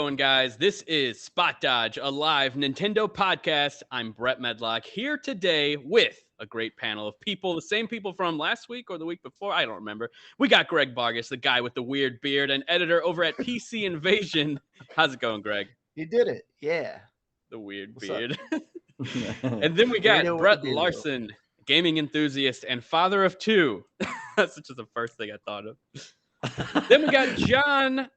Going, guys? This is Spot Dodge, a live Nintendo podcast. I'm Brett Medlock here today with a great panel of people, the same people from last week or the week before. I don't remember. We got Greg Vargas, the guy with the weird beard and editor over at PC Invasion. How's it going, Greg? You did it. Yeah. The weird What's beard. up? And then we We got know what Brett to do. Larson, gaming enthusiast and father of two. That's just the first thing I thought of. Then we got John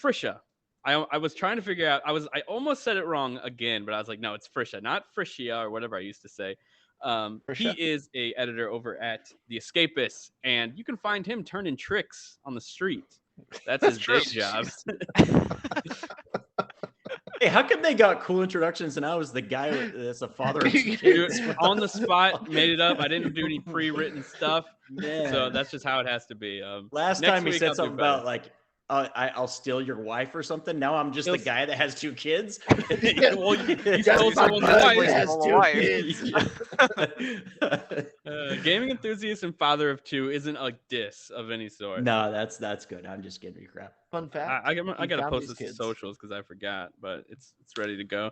Frisha. I was trying to figure out. I almost said it wrong again, but I was like, no, it's Frisha, not Frisia or whatever I used to say. He Frisha? is a editor over at The Escapists, and you can find him turning tricks on the street. That's his day job. Hey, how come they got cool introductions and I was the guy that's a father of Dude, kids? on the spot, made it up. I didn't do any pre-written stuff, Man. so that's just how it has to be. Last next time he week said I'll do something better. about like, I'll steal your wife or something. Now I'm just the guy that has two kids. Well, you That's stole my someone's husband wife. has Stole two a wife. kids. Gaming enthusiast and father of two isn't a diss of any sort. No, that's good. I'm just giving you crap. Fun fact. I he gotta found post these this to kids. socials because I forgot, but it's ready to go.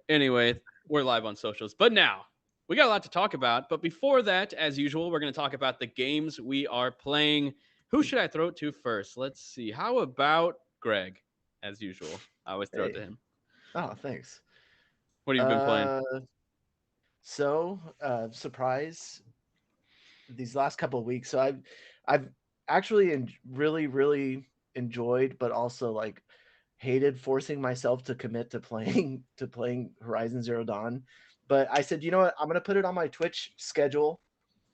Anyway, we're live on socials. But now we got a lot to talk about. But before that, as usual, we're gonna talk about the games we are playing. Who should I throw it to first? Let's see. How about Greg? As usual, I always throw it to Hey. him. Oh, thanks. What have you been playing? Surprise. These last couple of weeks, so I've actually really enjoyed, but also like hated forcing myself to commit to playing Horizon Zero Dawn. But I said, you know what? I'm gonna put it on my Twitch schedule.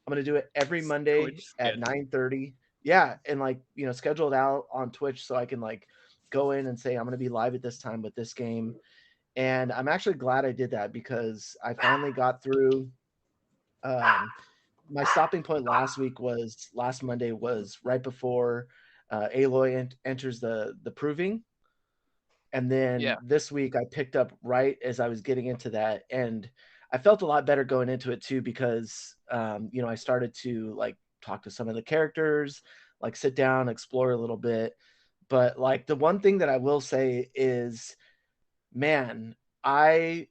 I'm gonna do it every Monday Twitch at schedule. 9:30. Yeah, and like schedule it out on Twitch so I can like go in and say I'm gonna be live at this time with this game. And I'm actually glad I did that because I finally got through. My stopping point last Monday was right before Aloy enters the proving. And then Yeah. this week I picked up right as I was getting into that. And I felt a lot better going into it too, because, I started to like talk to some of the characters, like sit down, explore a little bit. But like the one thing that I will say is, man, I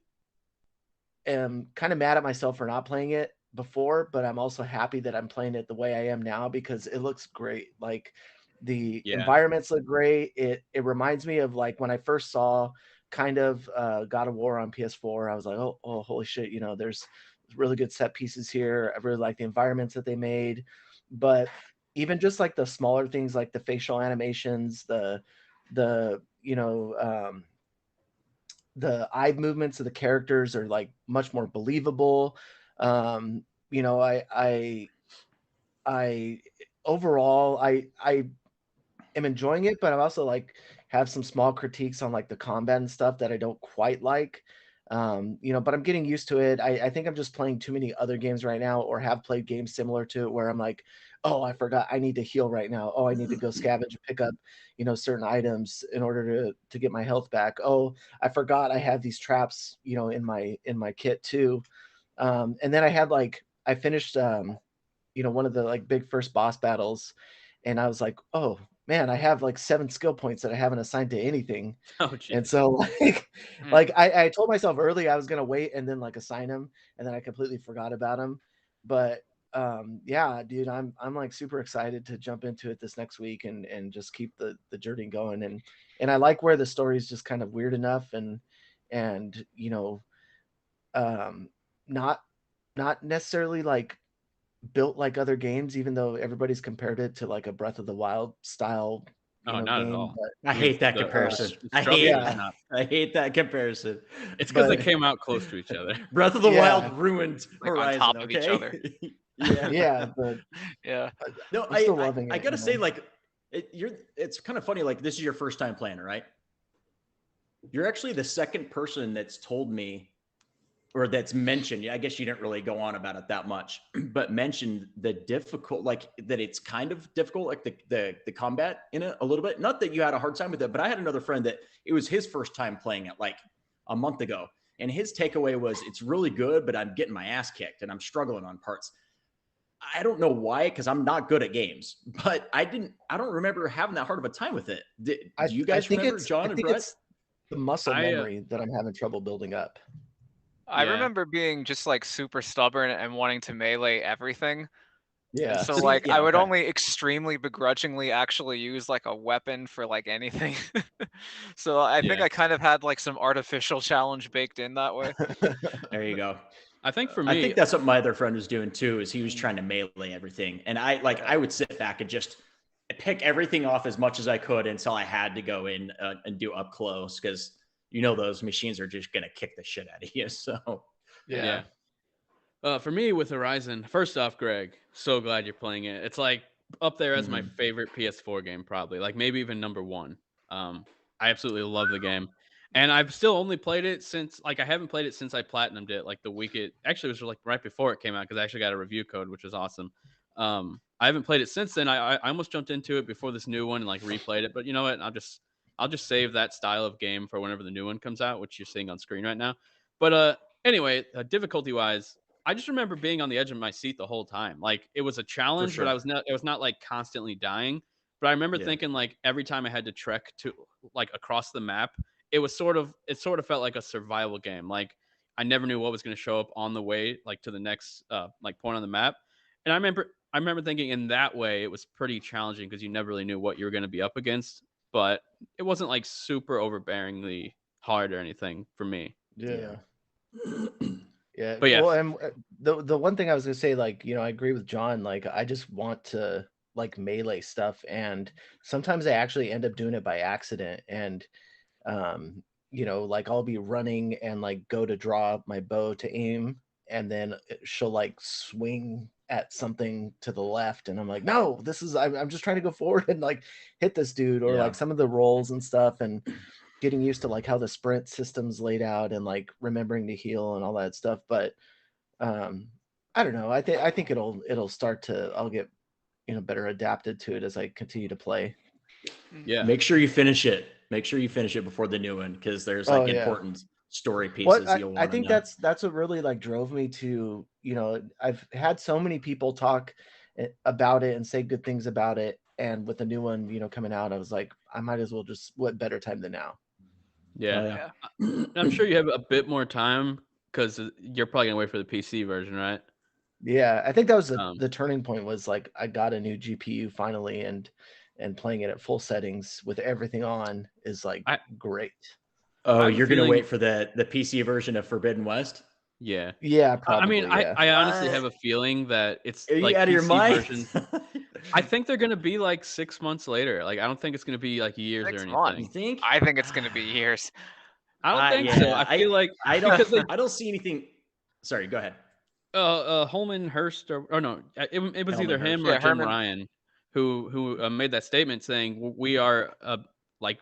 am kind of mad at myself for not playing it before, but I'm also happy that I'm playing it the way I am now because it looks great. Like the Yeah. environments look great. It reminds me of like when I first saw kind of God of War on PS4. I was like, oh holy shit, there's really good set pieces here. I really like the environments that they made. But even just like the smaller things like the facial animations, the eye movements of the characters are like much more believable. I overall I am enjoying it, but I'm also like have some small critiques on like the combat and stuff that I don't quite like. But I'm getting used to it. I think I'm just playing too many other games right now, or have played games similar to it where I'm like, oh, I forgot I need to heal right now. Oh, I need to go scavenge and pick up, certain items in order to get my health back. Oh, I forgot I have these traps, in my kit too. And then I finished one of the like big first boss battles, and I was like, oh man, I have like 7 skill points that I haven't assigned to anything. Oh, geez. And so like I told myself early I was gonna wait and then like assign him, and then I completely forgot about him. But yeah, dude, I'm like super excited to jump into it this next week and just keep the journey going. And I like where the story is just kind of weird enough and not necessarily like built like other games, even though everybody's compared it to like a Breath of the Wild style Oh, not game. at all. But I hate that The comparison. structure is not. I hate that comparison. It's because they but- came out close to each other. Breath of the Yeah. Wild ruined Like on Horizon. top of each okay? other. Yeah. yeah, but Yeah. No, I'm still loving I it, gotta say, like, it's kind of funny. Like, this is your first time playing it, right? You're actually the second person that's told me, or that's mentioned. I guess you didn't really go on about it that much, but mentioned the difficult, like that it's kind of difficult, like the combat in it a little bit. Not that you had a hard time with it, but I had another friend that it was his first time playing it like a month ago, and his takeaway was it's really good, but I'm getting my ass kicked and I'm struggling on parts. I don't know why, because I'm not good at games, but I don't remember having that hard of a time with it. Do you guys remember, John and Brett? It's the muscle I memory that I'm having trouble building up. I Yeah. remember being just like super stubborn and wanting to melee everything. Yeah. So See, like yeah, I would okay. only extremely begrudgingly actually use like a weapon for like anything. So I think Yeah. I kind of had like some artificial challenge baked in that way. There you go. I think for I me, think that's what my other friend was doing too, is he was trying to melee everything. And I would sit back and just pick everything off as much as I could until I had to go in and do up close, because those machines are just going to kick the shit out of you. So yeah. For me with Horizon, first off, Greg, so glad you're playing it. It's like up there as my favorite PS4 game, probably. Like maybe even number one. I absolutely love the game. And I've still only played it since, like, I haven't played it since I platinumed it, like the week it actually was like right before it came out, because I actually got a review code, which was awesome. I haven't played it since then. I almost jumped into it before this new one and like replayed it, but you know what? I'll just save that style of game for whenever the new one comes out, which you're seeing on screen right now. But anyway, difficulty wise, I just remember being on the edge of my seat the whole time. Like it was a challenge, sure. but it was not like constantly dying. But I remember Yeah. thinking like every time I had to trek to like across the map, it sort of felt like a survival game. Like I never knew what was going to show up on the way like to the next like point on the map. And I remember thinking in that way it was pretty challenging because you never really knew what you were going to be up against, but it wasn't like super overbearingly hard or anything for me. Yeah. Yeah. But yeah. Well, and the one thing I was gonna say, like, I agree with John. Like, I just want to like melee stuff, and sometimes I actually end up doing it by accident. And like I'll be running and like go to draw my bow to aim, and then she'll like swing at something to the left, and I'm like, no, I'm just trying to go forward and like hit this dude, or Yeah. like some of the rolls and stuff, and getting used to like how the sprint system's laid out and like remembering to heal and all that stuff. But I don't know. I think it'll start to, I'll get better adapted to it as I continue to play. Yeah. Make sure you finish it. Make sure you finish it before the new one, because there's like important story pieces you'll want I to think know. that's what really like drove me to, I've had so many people talk about it and say good things about it, and with the new one coming out, I was like, I might as well just, what better time than now. Yeah. I'm sure you have a bit more time because you're probably gonna wait for the PC version, right? Yeah, I think that was the turning point, was like I got a new GPU finally, and playing it at full settings with everything on is like great. Oh, you're gonna wait for the PC version of Forbidden West? Yeah. Probably. I honestly have a feeling that it's Are like you out of your PC mind? version. I think they're gonna be like 6 months later. Like I don't think it's gonna be like years or 6 anything. months. You think? I think it's gonna be years. I don't think so. I feel like I don't see anything. Sorry, go ahead. Holman Hurst or no, it was either Holman him Hurst. or Yeah, Jim Herman. Ryan who made that statement saying we are like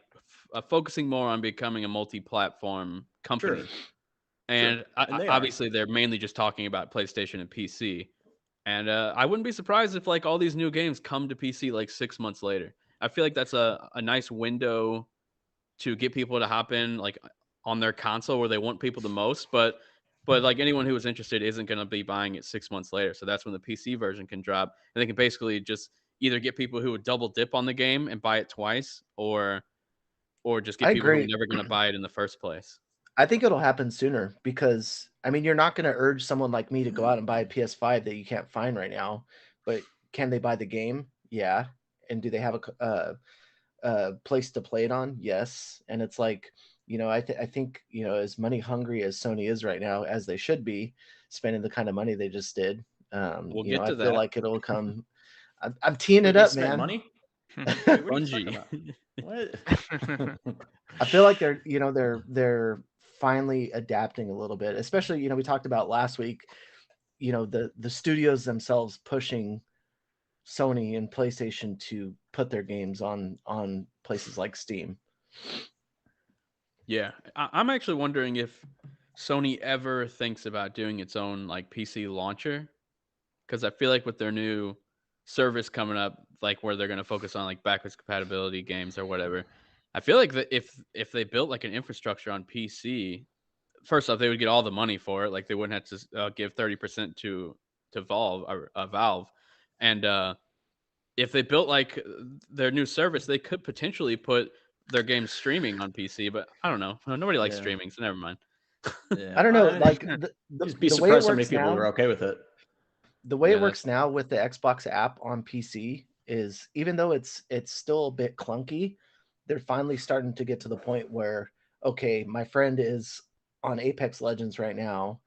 focusing more on becoming a multi-platform company. Sure. And, And they are. obviously they're mainly just talking about PlayStation and PC. And I wouldn't be surprised if like all these new games come to PC like 6 months later. I feel like that's a nice window to get people to hop in like on their console where they want people the most, but like anyone who is interested isn't going to be buying it 6 months later. So that's when the PC version can drop, and they can basically just either get people who would double dip on the game and buy it twice, or just get I people who are agree. never going to buy it in the first place. I think it'll happen sooner, because I mean, you're not going to urge someone like me to go out and buy a PS5 that you can't find right now, but can they buy the game? Yeah. And do they have a place to play it on? Yes. And it's like, I think, as money hungry as Sony is right now, as they should be, spending the kind of money they just did, We'll get I to feel that. like it'll come. I'm teeing it They up, spent man. money? Wait, what are you talking Bungie. about? What? I feel like they're finally adapting a little bit, especially, we talked about last week, the studios themselves pushing Sony and PlayStation to put their games on places like Steam. Yeah, I'm actually wondering if Sony ever thinks about doing its own like PC launcher, because I feel like with their new service coming up, like where they're going to focus on like backwards compatibility games or whatever, I feel like that if they built like an infrastructure on PC, first off they would get all the money for it. Like they wouldn't have to give 30% to Valve, and if they built like their new service, they could potentially put their games streaming on PC. But I don't know. Nobody likes streaming, so never mind. Yeah, I don't know. Like just be the way it surprised how many works people now. are okay with it. The way Yeah, it works now with the Xbox app on PC is, even though it's still a bit clunky, they're finally starting to get to the point where, okay, my friend is on Apex Legends right now,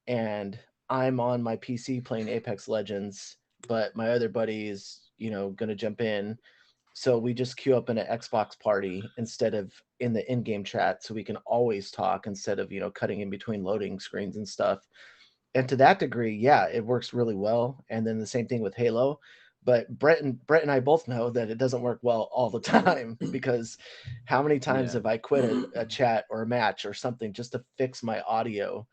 and I'm on my PC playing Apex Legends, but my other buddy is, going to jump in. So we just queue up in an Xbox party instead of in the in-game chat, so we can always talk instead of, cutting in between loading screens and stuff. And to that degree, yeah, it works really well. And then the same thing with Halo. But Brett and I both know that it doesn't work well all the time, because how many times have I quit a chat or a match or something just to fix my audio?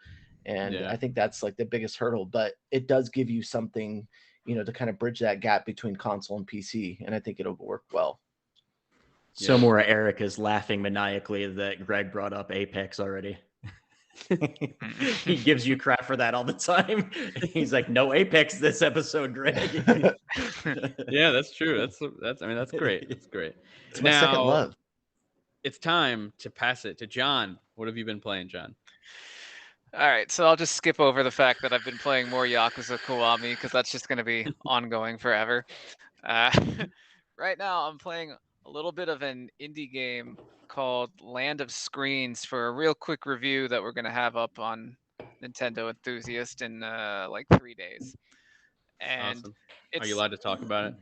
And I think that's like the biggest hurdle, but it does give you something, to kind of bridge that gap between console and PC. And I think it'll work well. Somewhere Eric is laughing maniacally that Greg brought up Apex already. He gives you crap for that all the time. He's like, no Apex this episode, Greg. Yeah, that's true. That's I mean, that's great. That's great. It's my second love. It's time to pass it to John. What have you been playing, John? All right, so I'll just skip over the fact that I've been playing more Yakuza Kiwami, because that's just going to be ongoing forever. Right now, I'm playing a little bit of an indie game called Land of Screens for a real quick review that we're going to have up on Nintendo Enthusiast in like 3 days. And awesome. Are you allowed to talk about it?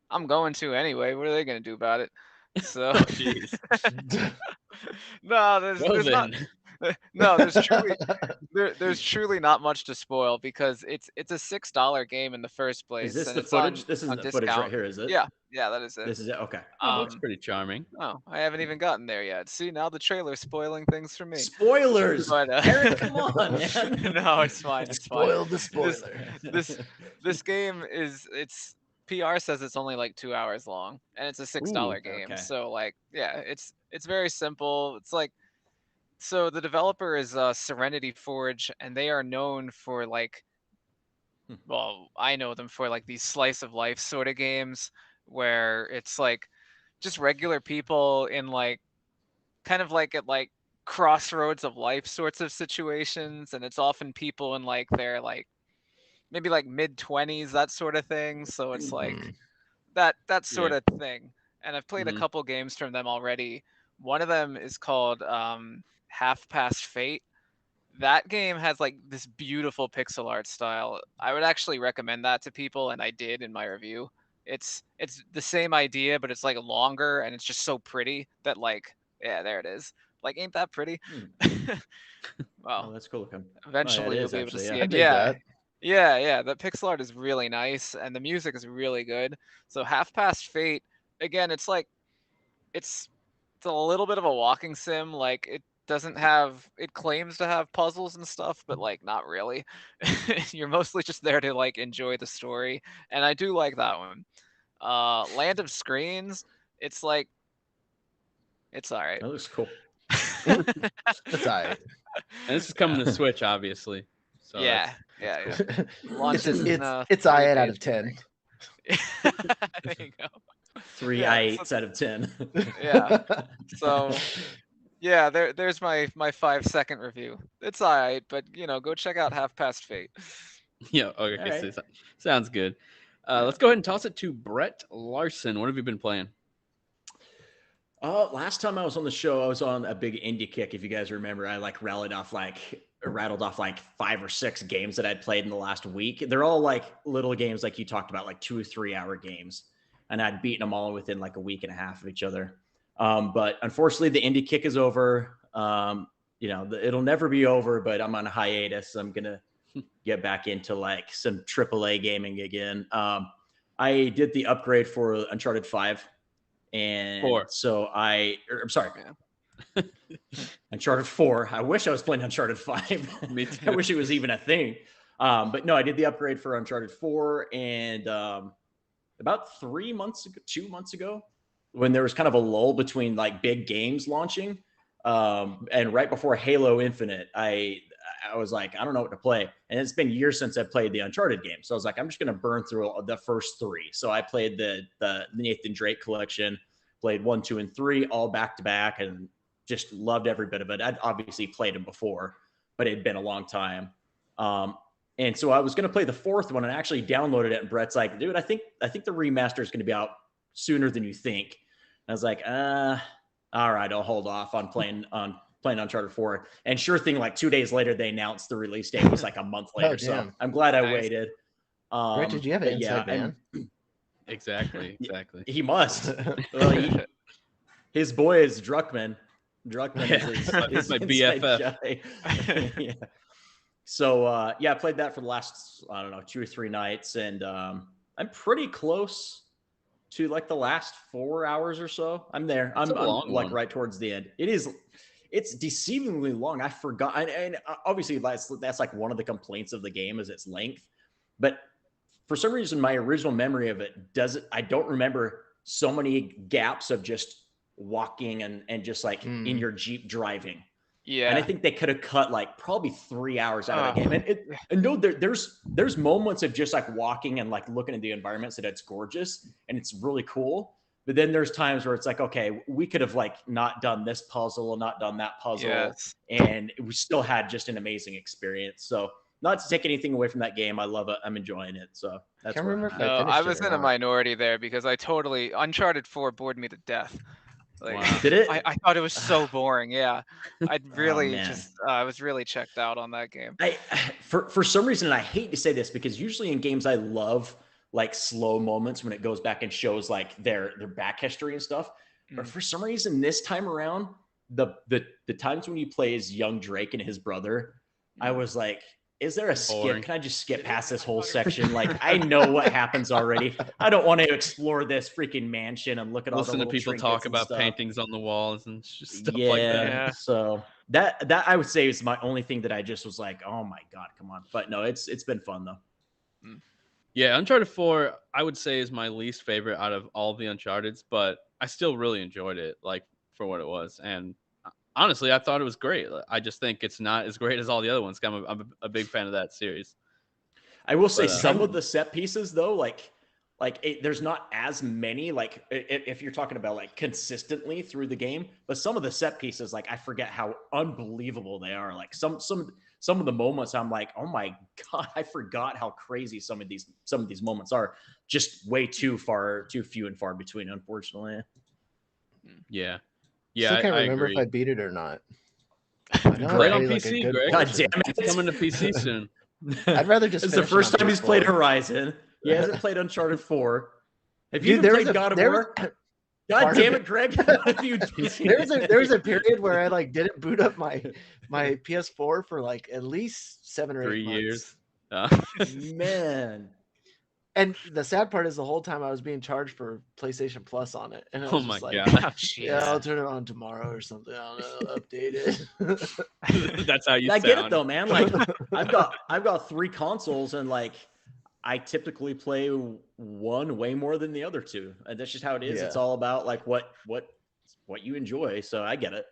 I'm going to anyway. What are they going to do about it? So, no, there's not. No, there's truly not much to spoil, because it's a $6 game in the first place. Is this and the it's footage? On, this is on the discount. footage right here, is it? Yeah, that is it. This is it. Okay. Oh, looks pretty charming. Oh, I haven't even gotten there yet. See, now the trailer's spoiling things for me. Spoilers. But, Eric, come on, man. No, it's fine. It's Spoil fine. the spoiler. This game it's PR says it's only like 2 hours long, and it's a $6 game. Okay. So like, yeah, it's very simple. It's like, so the developer is Serenity Forge, and they are known for like, well, I know them for like these slice of life sort of games where it's like just regular people in like kind of like at like crossroads of life sorts of situations, and it's often people in like their like maybe like mid-20s, that sort of thing. So it's like that sort of thing. And I've played a couple games from them already. One of them is called Half Past Fate. That game has like this beautiful pixel art style. I would actually recommend that to people, and I did in my review. It's the same idea, but it's like longer, and it's just so pretty that like, yeah, there it is. Like, ain't that pretty? Well, oh, that's cool looking. Eventually you'll be able to see it. That. Yeah. The pixel art is really nice, and the music is really good. So Half Past Fate, again, it's like it's a little bit of a walking sim. Like, it claims to have puzzles and stuff, but like not really. You're mostly just there to like enjoy the story, and I do like that one. Land of Screens, it's like, it's all right. That looks cool. That's all right. And this is coming to Switch, obviously. So yeah. It's I out of 10. There you go. 3 I8s out of 10. Yeah. So yeah, there's my 5-second review. It's all right, but go check out Half Past Fate. Yeah. Okay. Right. So, sounds good. Let's go ahead and toss it to Brett Larson. What have you been playing? Last time I was on the show, I was on a big indie kick. If you guys remember, I like rattled off like 5 or 6 games that I'd played in the last week. They're all like little games, like you talked about, like 2 or 3 hour games, and I'd beaten them all within like a week and a half of each other. But unfortunately, the indie kick is over. It'll never be over, but I'm on a hiatus. I'm gonna get back into like some AAA gaming again. I did the upgrade for Uncharted 5. And 4. So I'm sorry. Uncharted 4. I wish I was playing Uncharted 5. Me too. I wish it was even a thing. But no, I did the upgrade for Uncharted 4. And about 2 months ago, when there was kind of a lull between like big games launching, and right before Halo Infinite, I I was like, I don't know what to play. And it's been years since I played the Uncharted game. So I was like, I'm just going to burn through the first 3. So I played the Nathan Drake collection, played 1, 2, and 3 all back to back, and just loved every bit of it. I'd obviously played them before, but it had been a long time. And so I was going to play the 4th one and actually downloaded it. And Brett's like, dude, I think the remaster is going to be out sooner than you think. And I was like, all right, I'll hold off on playing Uncharted 4. And sure thing, like 2 days later, they announced the release date was like a month later. So I'm glad I waited. Brett, did you have an inside man? Exactly. He must. Well, his boy is Druckmann. Druckmann is my BFF. Yeah. So I played that for the last, I don't know, 2 or 3 nights, and I'm pretty close to like the last 4 hours or so. I'm there. I'm like right towards the end. It's deceivingly long. I forgot, and obviously that's like one of the complaints of the game is its length. But for some reason, my original memory of it I don't remember so many gaps of just walking and just like in your Jeep driving. Yeah. And I think they could have cut like probably 3 hours out of the game. And no, there's moments of just like walking and like looking at the environments that it's gorgeous and it's really cool. But then there's times where it's like, okay, we could have like not done this puzzle or not done that puzzle. Yes. And we still had just an amazing experience. So not to take anything away from that game. I love it. I'm enjoying it. So that's Can't remember if I was in a minority there because Uncharted 4 bored me to death. Like, wow. Did it? I thought it was so boring. Yeah, I'd really I was really checked out on that game. For some reason, and I hate to say this because usually in games I love like slow moments when it goes back and shows like their back history and stuff. But for some reason, this time around, the times when you play as young Drake and his brother, I was like, is there a skip? Can I just skip past this whole section? Like, I know what happens already. I don't want to explore this freaking mansion and look at all the little people talk about stuff. paintings on the walls and just stuff like that. Yeah. So that I would say is my only thing that I just was like, oh my God, come on. But no, it's been fun though. Yeah, Uncharted 4, I would say is my least favorite out of all the Uncharted's, but I still really enjoyed it, like for what it was. And honestly, I thought it was great. I just think it's not as great as all the other ones. I'm a big fan of that series. I will say some of the set pieces though, there's not as many, like if you're talking about like consistently through the game, but some of the set pieces, like I forget how unbelievable they are. Like some of the moments I'm like, oh my God, I forgot how crazy some of these moments are. Just way too few and far between, unfortunately. Yeah. Yeah, I can't remember agree. if I beat it or not. Play on PC, Greg. God damn it. It's coming to PC soon. I'd rather just. It's the first time he's played Horizon. He hasn't played Uncharted 4. Have you even played God of War? God damn it, Greg! There was a period where I like didn't boot up my PS4 for like at least 7 or 8 3 years. Man. And the sad part is the whole time I was being charged for PlayStation Plus on it. And I was my like, God. Yeah, I'll turn it on tomorrow or something. I don't know, update it. That's how you sound. I get it though, man. Like I've got 3 consoles and like I typically play one way more than the other 2. And that's just how it is. Yeah. It's all about like what you enjoy. So I get it.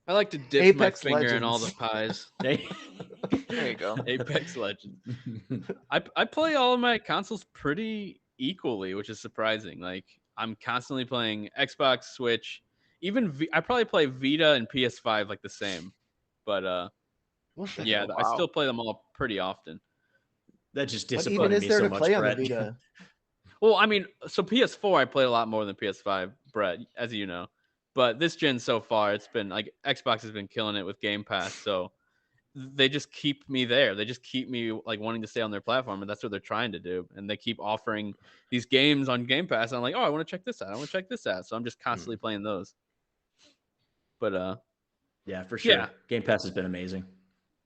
I like to dip Apex my finger in Legends. all the pies. There you go. Apex Legends. I play all of my consoles pretty equally, which is surprising. Like I'm constantly playing Xbox, Switch, even I probably play Vita and PS5 like the same. But yeah, Wow. I still play them all pretty often. That just What disappointed even is me there so to much, play on the Brett. Vita? Well, I mean, so PS4 I play a lot more than PS5, Brett, as you know. But this gen so far, it's been like Xbox has been killing it with Game Pass. So they just keep me there. They just keep me like wanting to stay on their platform, and that's what they're trying to do. And they keep offering these games on Game Pass. And I'm like, oh, I want to check this out. I want to check this out. So I'm just constantly playing those. But Yeah, for sure. Yeah. Game Pass has been amazing.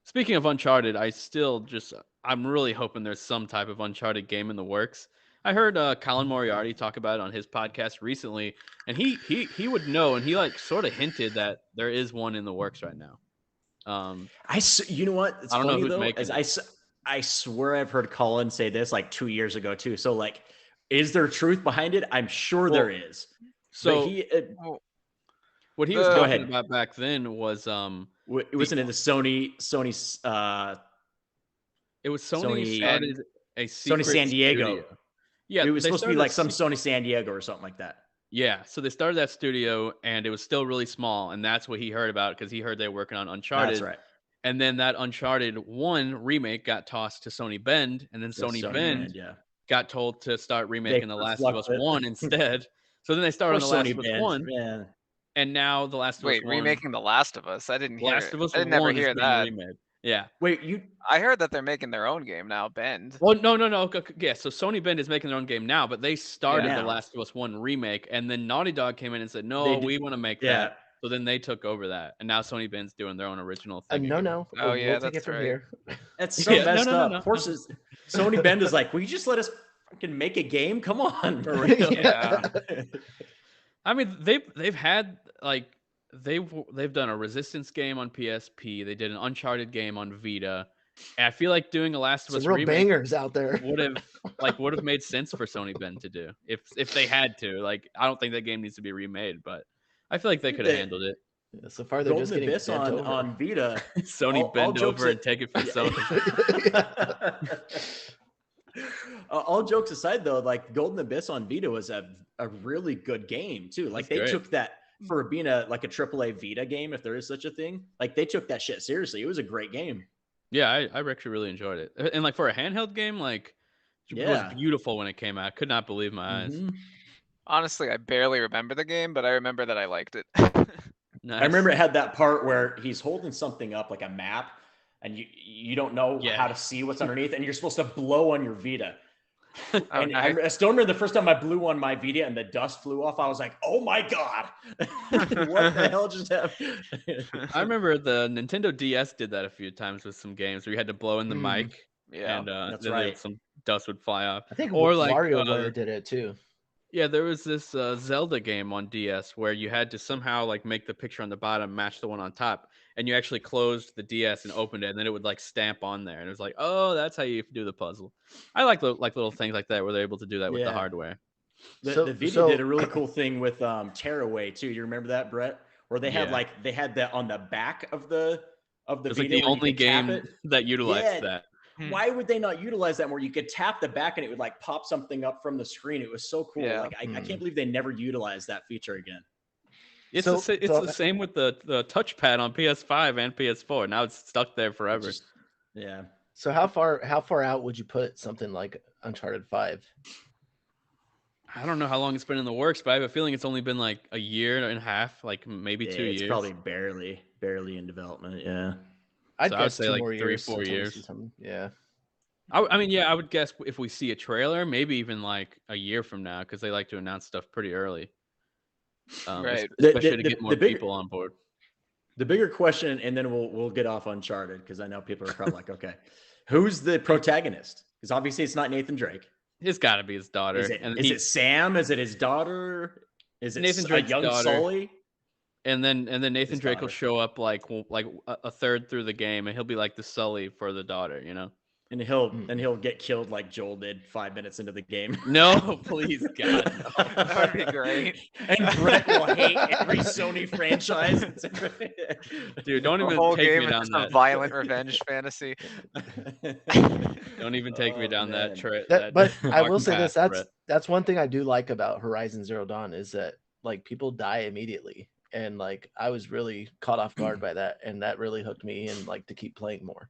Speaking of Uncharted, I'm really hoping there's some type of Uncharted game in the works. I heard Colin Moriarty talk about it on his podcast recently, and he would know, and he like sort of hinted that there is one in the works right now. You know what? It's I don't know funny who's though. making I swear I've heard Colin say this like 2 years ago too. So like, is there truth behind it? I'm sure there is. So But what he was Go talking ahead. about back then was It wasn't in the Sony. It was Sony Sony- started a secret San Diego. studio. Yeah, It was they supposed to be started like a some Sony San Diego or something like that. Yeah, so they started that studio, and it was still really small, and that's what he heard about because he heard they were working on Uncharted. That's right. And then that Uncharted 1 remake got tossed to Sony Bend, and then The Sony Bend yeah. got told to start remaking The Last of Us flip-flopped it. 1 instead. So then they started on The Last of Us 1, man. and now The Last of Us Wait, 1. remaking The Last of Us? I didn't hear Last it. of Us I didn't never 1 is hear being that. remade. Yeah. Wait, I heard that they're making their own game now, Bend. Well, no. Yeah, so Sony Bend is making their own game now, but they started Yeah. The Last of Us 1 remake, and then Naughty Dog came in and said, no, They did- we want to make yeah. that. So then they took over that, and now Sony Bend's doing their own original thing. No. Oh, We'll yeah, take it that's from right. here. That's so Yeah, messed no. up. Of course, Sony Bend is like, will you just let us fucking make a game? Come on. For real. Yeah. I mean, they've had like they've done a Resistance game on PSP. They did an Uncharted game on Vita. And I feel like doing a Last of Some Us real remake bangers out there. would have made sense for Sony Bend to do if they had to. Like, I don't think that game needs to be remade, but I feel like they could have handled it. Yeah, so far, they're just Golden getting Abyss bent over. on Vita. Sony All bend jokes over a- and take it from Yeah. Sony. All jokes aside, though, like Golden Abyss on Vita was a really good game too. Like That's they great. took that for being a AAA Vita game, if there is such a thing. Like they took that shit seriously. It was a great game. Yeah, I actually really enjoyed it. And like for a handheld game, like it Yeah. was beautiful when it came out. I could not believe my eyes. Mhm. Honestly, I barely remember the game, but I remember that I liked it. Nice. I remember it had that part where he's holding something up like a map, and you don't know Yeah. how to see what's underneath, and you're supposed to blow on your Vita. Oh, And nice. I still remember the first time I blew on my Vita and the dust flew off. I was like, "Oh my god, what the hell just happened?" I remember the Nintendo DS did that a few times with some games where you had to blow in the Mm. mic Yeah. and That's then right. some dust would fly off. I think Or like, WarioWare did it too. Yeah, there was this Zelda game on DS where you had to somehow like make the picture on the bottom match the one on top, and you actually closed the DS and opened it, and then it would like stamp on there, and it was like, oh, that's how you do the puzzle. I like little things like that where they're able to do that with the Yeah. hardware. The Vita did a really cool thing with Tearaway too. You remember that, Brett? Where they had Yeah. they had that on the back of the It's Vita. like the where you only could tap game it. that utilized Yeah. that. Why would they not utilize that more? You could tap the back and it would like pop something up from the screen. It was so cool. Yeah. Like I can't believe they never utilized that feature again. It's So- the so- same with the touchpad on PS5 and PS4. Now it's stuck there forever. Yeah. So how far out would you put something like Uncharted 5? I don't know how long it's been in the works, but I have a feeling it's only been like a year and a half, like maybe 2 It's years. probably barely in development. Yeah. I'd So I would guess say 2 like more 3, years. 4 until we years. see something. Yeah. I mean, yeah, I would guess if we see a trailer, maybe even like a year from now, because they like to announce stuff pretty early. Right. Especially to get more bigger- people on board. The bigger question, and then we'll get off Uncharted because I know people are probably like, okay, who's the protagonist? Because obviously it's not Nathan Drake. It's got to be his daughter. Is it Sam? Is it his daughter? Is it Nathan a Drake's young daughter. Sully? And then Nathan His Drake will daughter. show up like a third through the game, and he'll be like the Sully for the daughter, you know? And he'll get killed like Joel did 5 minutes into the game. No, please, God. That would be great. And Brett will hate every Sony franchise. Dude, don't The even whole take game me is down just a that. violent revenge fantasy. Don't even take me Oh, down that man. trail. But I will dark say this: path, that's one thing I do like about Horizon Zero Dawn is that like people die immediately, and like I was really caught off guard by that, and that really hooked me in like to keep playing more.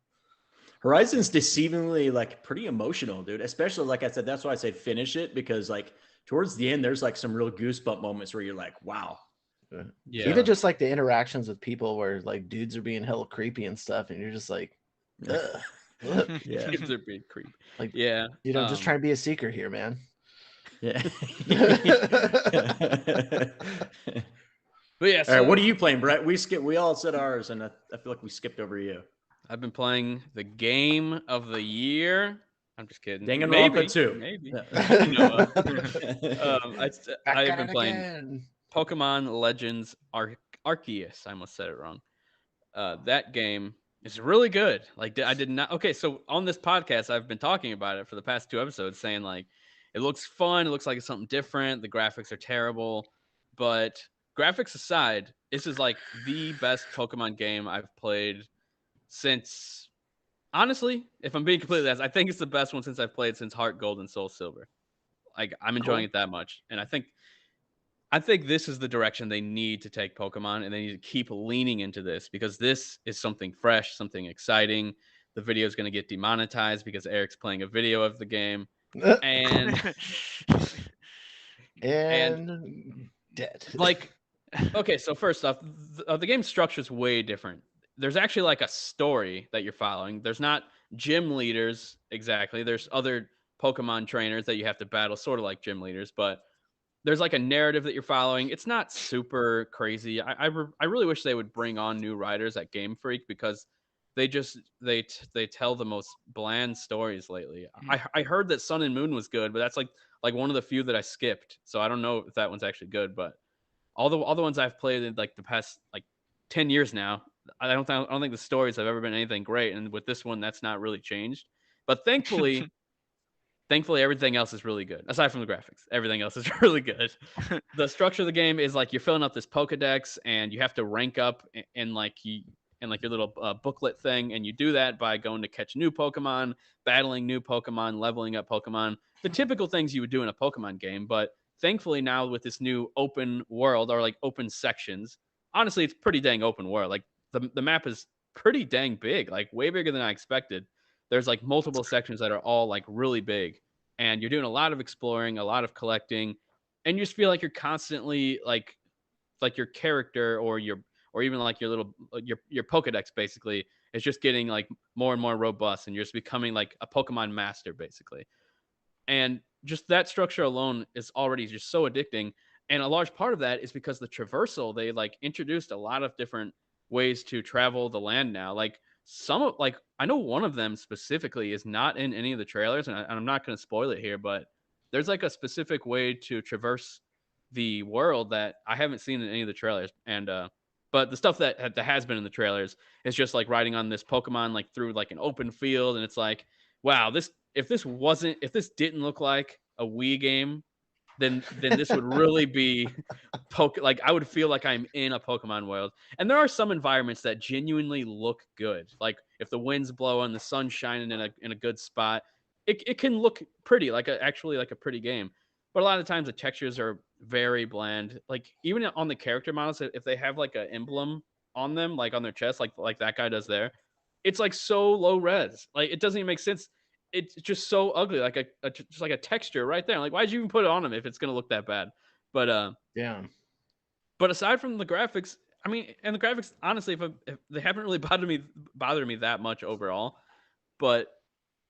Horizon's deceivingly like pretty emotional, dude. Especially like I said, that's why I said finish it because like towards the end, there's like some real goosebump moments where you're like, wow. Yeah. Even just like the interactions with people where like dudes are being hella creepy and stuff, and you're just like, ugh, ugh. Yeah. Kids are being creepy. Like, Yeah. you know, just trying to be a seeker here, man. Yeah. But yeah, All right, what are you playing, Brett? We all said ours, and I feel like we skipped over you. I've been playing the game of the year. I'm just kidding. Danganronpa 2. Maybe. Yeah. You know, Back I at have been it playing again. Pokemon Legends Arceus. I almost said it wrong. That game is really good. Like I did not. Okay, so on this podcast, I've been talking about it for the past 2 episodes, saying like it looks fun. It looks like it's something different. The graphics are terrible, but graphics aside, this is like the best Pokemon game I've played since. Honestly, if I'm being completely honest, I think it's the best one since I've played since Heart Gold and Soul Silver. Like I'm enjoying Cool. it that much, and I think this is the direction they need to take Pokemon, and they need to keep leaning into this because this is something fresh, something exciting. The video is going to get demonetized because Eric's playing a video of the game, and and and dead. like, okay, so first off, the game structure is way different. There's actually like a story that you're following. There's not gym leaders exactly. There's other Pokemon trainers that you have to battle, sort of like gym leaders, but there's like a narrative that you're following. It's not super crazy. I really wish they would bring on new writers at Game Freak because they tell the most bland stories lately. I heard that Sun and Moon was good, but that's like one of the few that I skipped. So I don't know if that one's actually good, but all the ones I've played in like the past like 10 years now, I don't think the stories have ever been anything great, and with this one that's not really changed. But thankfully everything else is really good. Aside from the graphics, everything else is really good. The structure of the game is like you're filling up this Pokedex and you have to rank up in like your little booklet thing, and you do that by going to catch new Pokemon, battling new Pokemon, leveling up Pokemon, the typical things you would do in a Pokemon game. But thankfully now with this new open world or like open sections, honestly it's pretty dang open world. Like the map is pretty dang big, like way bigger than I expected. There's like multiple sections that are all like really big, and you're doing a lot of exploring, a lot of collecting, and you just feel like you're constantly like your character or even like your little your Pokedex basically is just getting like more and more robust, and you're just becoming like a Pokemon master basically. And just that structure alone is already just so addicting. And a large part of that is because the traversal, they like introduced a lot of different ways to travel the land now. Like some of like I know one of them specifically is not in any of the trailers, and I'm not going to spoil it here, but there's like a specific way to traverse the world that I haven't seen in any of the trailers. And but the stuff that has been in the trailers is just like riding on this Pokemon like through like an open field, and it's like, wow, this if this didn't look like a Wii game, then this would really be like I would feel like I'm in a Pokemon world. And there are some environments that genuinely look good. Like if the wind's blowing, the sun's shining in a good spot, it can look pretty, like actually like a pretty game. But a lot of times the textures are very bland. Like even on the character models, if they have like an emblem on them, like on their chest, like that guy does there, it's like so low res. Like it doesn't even make sense. It's just so ugly, like just like a texture right there. Like why'd you even put it on them if it's gonna look that bad? But Yeah. but aside from the graphics, I mean, and the graphics, honestly, if they haven't really bothered me that much overall, but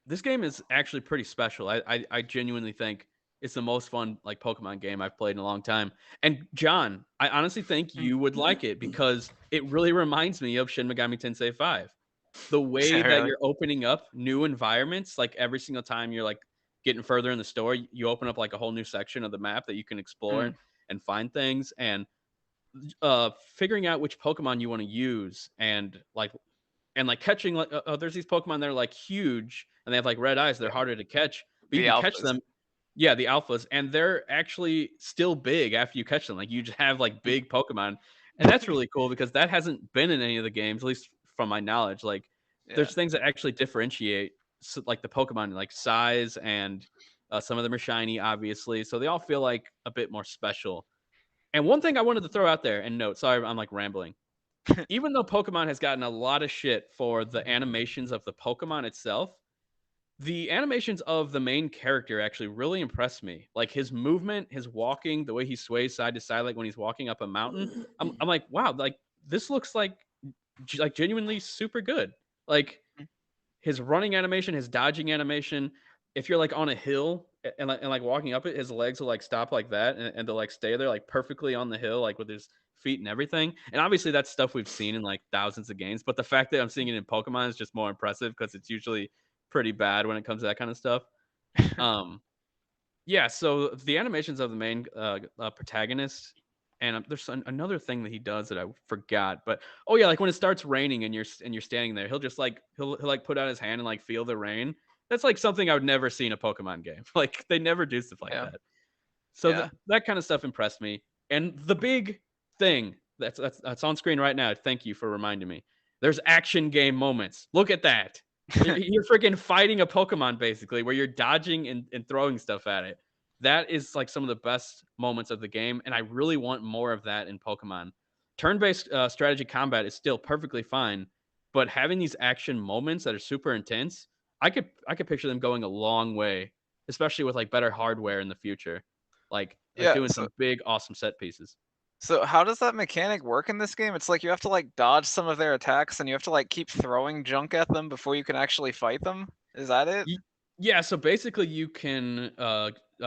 this game is actually pretty special. I genuinely think it's the most fun like Pokemon game I've played in a long time. And John, I honestly think you would like it because it really reminds me of Shin Megami Tensei 5. The way that Really? you're opening up new environments, like every single time you're like getting further in the story, you open up like a whole new section of the map that you can explore Mm. and find things, and figuring out which Pokemon you want to use, and like catching like there's these Pokemon that are like huge and they have like red eyes. They're harder to catch, but you The can catch alphas. them. Yeah, the alphas, and they're actually still big after you catch them. Like you just have like big Pokemon, and that's really cool because that hasn't been in any of the games, at least from my knowledge. Like Yeah. there's things that actually differentiate like the Pokemon, like size, and some of them are shiny, obviously, so they all feel like a bit more special. And one thing I wanted to throw out there and note, sorry, I'm like rambling. Even though Pokemon has gotten a lot of shit for the animations of the Pokemon itself, the animations of the main character actually really impressed me. Like his movement, his walking, the way he sways side to side, like when he's walking up a mountain. I'm like, wow, like this looks like genuinely super good. Like his running animation, his dodging animation. If you're like on a hill and like walking up it, his legs will like stop like that, and they'll like stay there like perfectly on the hill, like with his feet and everything. And obviously that's stuff we've seen in like thousands of games. But the fact that I'm seeing it in Pokemon is just more impressive because it's usually pretty bad when it comes to that kind of stuff. Um, yeah. So the animations of the main protagonist, and there's another thing that he does that I forgot. But oh yeah, like when it starts raining and you're standing there, he'll just like he'll like put out his hand and like feel the rain. That's like something I would never see in a Pokemon game. Like they never do stuff like Yeah. that. So Yeah. that kind of stuff impressed me. And the big thing that's on screen right now. Thank you for reminding me. There's action game moments. Look at that. You're freaking fighting a Pokemon basically, where you're dodging and throwing stuff at it. That is like some of the best moments of the game, and I really want more of that in Pokemon. Turn-based strategy combat is still perfectly fine, but having these action moments that are super intense, I could picture them going a long way, especially with like better hardware in the future, like Yeah. doing some big awesome set pieces. So how does that mechanic work in this game? It's like you have to like dodge some of their attacks, and you have to like keep throwing junk at them before you can actually fight them. Is that it? Yeah, so basically you can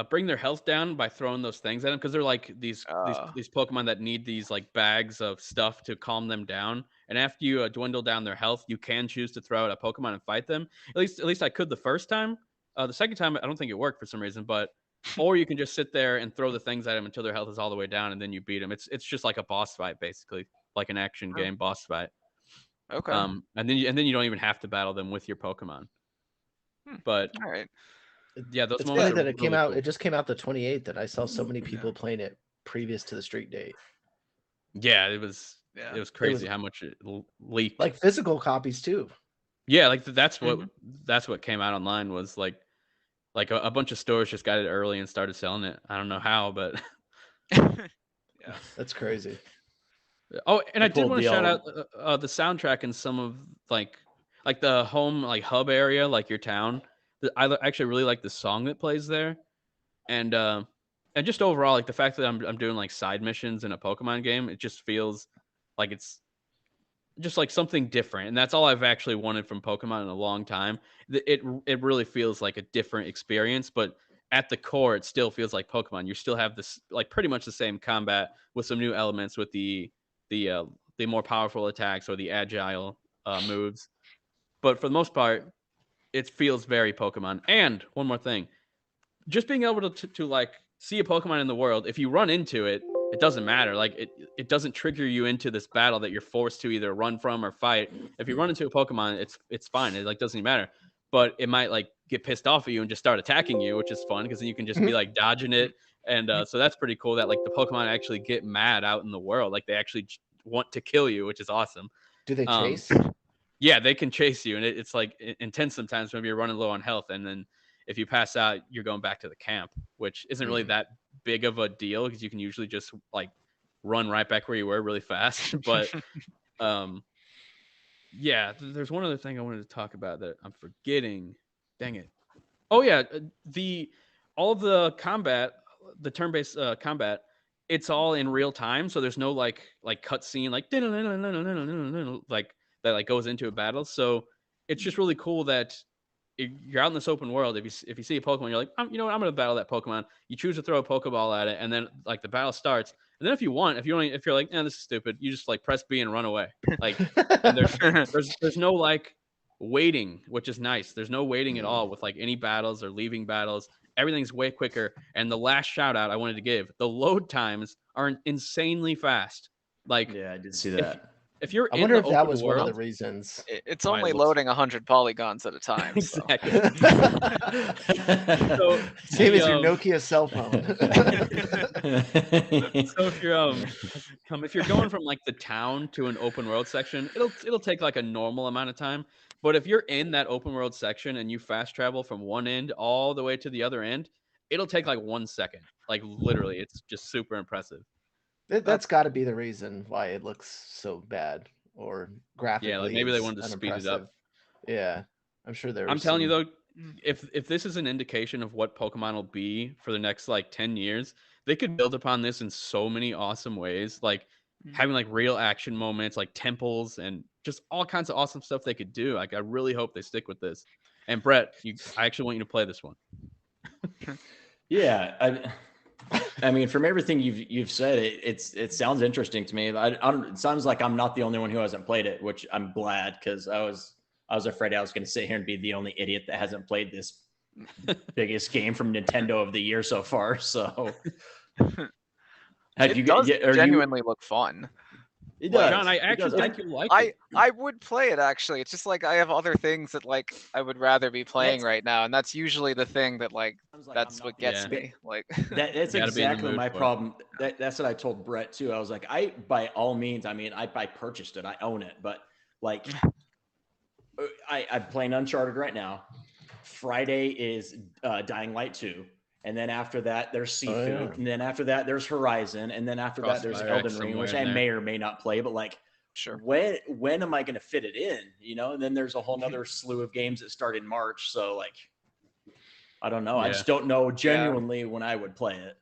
bring their health down by throwing those things at them, because they're like these Pokemon that need these like bags of stuff to calm them down. And after you dwindle down their health, you can choose to throw out a Pokemon and fight them. At least I could the first time. The second time I don't think it worked for some reason, but or you can just sit there and throw the things at them until their health is all the way down, and then you beat them. It's just like a boss fight basically, like an action game boss fight. Okay. And then you don't even have to battle them with your Pokemon. But all right. Yeah, those It's moments funny are that it really came out. cool. It just came out the 28th, and I saw so many people playing it previous to the street date. Yeah, it was crazy was- how much it leaked. Like physical copies too. Yeah, like that's what came out online was like a bunch of stores just got it early and started selling it. I don't know how, but Yeah. That's crazy. oh, and I did pulled want to the shout old- out the soundtrack in some of like the home like hub area, like your town. I actually really like the song that plays there, and just overall like the fact that I'm doing like side missions in a Pokemon game, it just feels like it's just like something different, and that's all I've actually wanted from Pokemon in a long time. It really feels like a different experience, but at the core, it still feels like Pokemon. You still have this like pretty much the same combat with some new elements with the more powerful attacks or the agile moves, but for the most part, it feels very Pokemon. And one more thing, just being able to like see a Pokemon in the world, if you run into it, it doesn't matter. Like it doesn't trigger you into this battle that you're forced to either run from or fight. If you run into a Pokemon, it's fine. It like doesn't even matter. But it might like get pissed off at you and just start attacking you, which is fun because then you can just be like dodging it. And so that's pretty cool that like the Pokemon actually get mad out in the world. Like they actually want to kill you, which is awesome. Do they chase? Yeah, they can chase you, and it's like intense sometimes when you're running low on health, and then if you pass out, you're going back to the camp, which isn't really that big of a deal because you can usually just like run right back where you were really fast. But yeah, there's one other thing I wanted to talk about that I'm forgetting. Dang it. Oh yeah, all of the combat, the turn-based combat, it's all in real time, so there's no like cutscene like like that like goes into a battle. So it's just really cool that you're out in this open world. If you see a Pokemon, you're like, you know what, I'm gonna battle that Pokemon. You choose to throw a Pokeball at it, and then like the battle starts. And then if you're like, this is stupid, you just like press B and run away. Like, and there's no like waiting, which is nice. There's no waiting at all with like any battles or leaving battles. Everything's way quicker. And the last shout out I wanted to give, the load times are insanely fast. Like, yeah, I did see that. If you're I in wonder the if that open was world, one of the reasons. It's Why it only looks- loading 100 polygons at a time. So. exactly. So Same as your the, Nokia cell phone. so if you're going from like the town to an open world section, it'll take like a normal amount of time. But if you're in that open world section and you fast travel from one end all the way to the other end, it'll take like 1 second. Like literally, it's just super impressive. That's got to be the reason why it looks so bad or graphically. Yeah, like maybe they is wanted to speed it up. unimpressive. Yeah, I'm sure there. I'm telling you though, if this is an indication of what Pokemon will be for the next like 10 years, they could build upon this in so many awesome ways, like having like real action moments, like temples, and just all kinds of awesome stuff they could do. Like I really hope they stick with this. And Brett, I actually want you to play this one. Yeah, I mean, from everything you've said, it sounds interesting to me. It sounds like I'm not the only one who hasn't played it, which I'm glad, because I was afraid I was going to sit here and be the only idiot that hasn't played this biggest game from Nintendo of the year so far. So, It does genuinely look fun. It Like, does. John, I It actually does. think you like I it. I would play it actually. It's just like I have other things that like I would rather be playing right now, and that's usually the thing that like that's what gets Yeah. me. Like, That's You gotta be in the exactly mood my for it. problem. That's what I told Brett too. I was like, I by all means, I mean, I purchased it, I own it, but like, I'm playing Uncharted right now. Friday is Dying Light 2. And then after that, there's Seafood. yeah. And then after that, there's Horizon. And then after that, there's Crossfire X Elden Ring, somewhere which in I there. may or may not play. But like, sure. when am I going to fit it in? You know? And then there's a whole nother slew of games that start in March. So like, I don't know. I Yeah. just don't know genuinely when I would play it.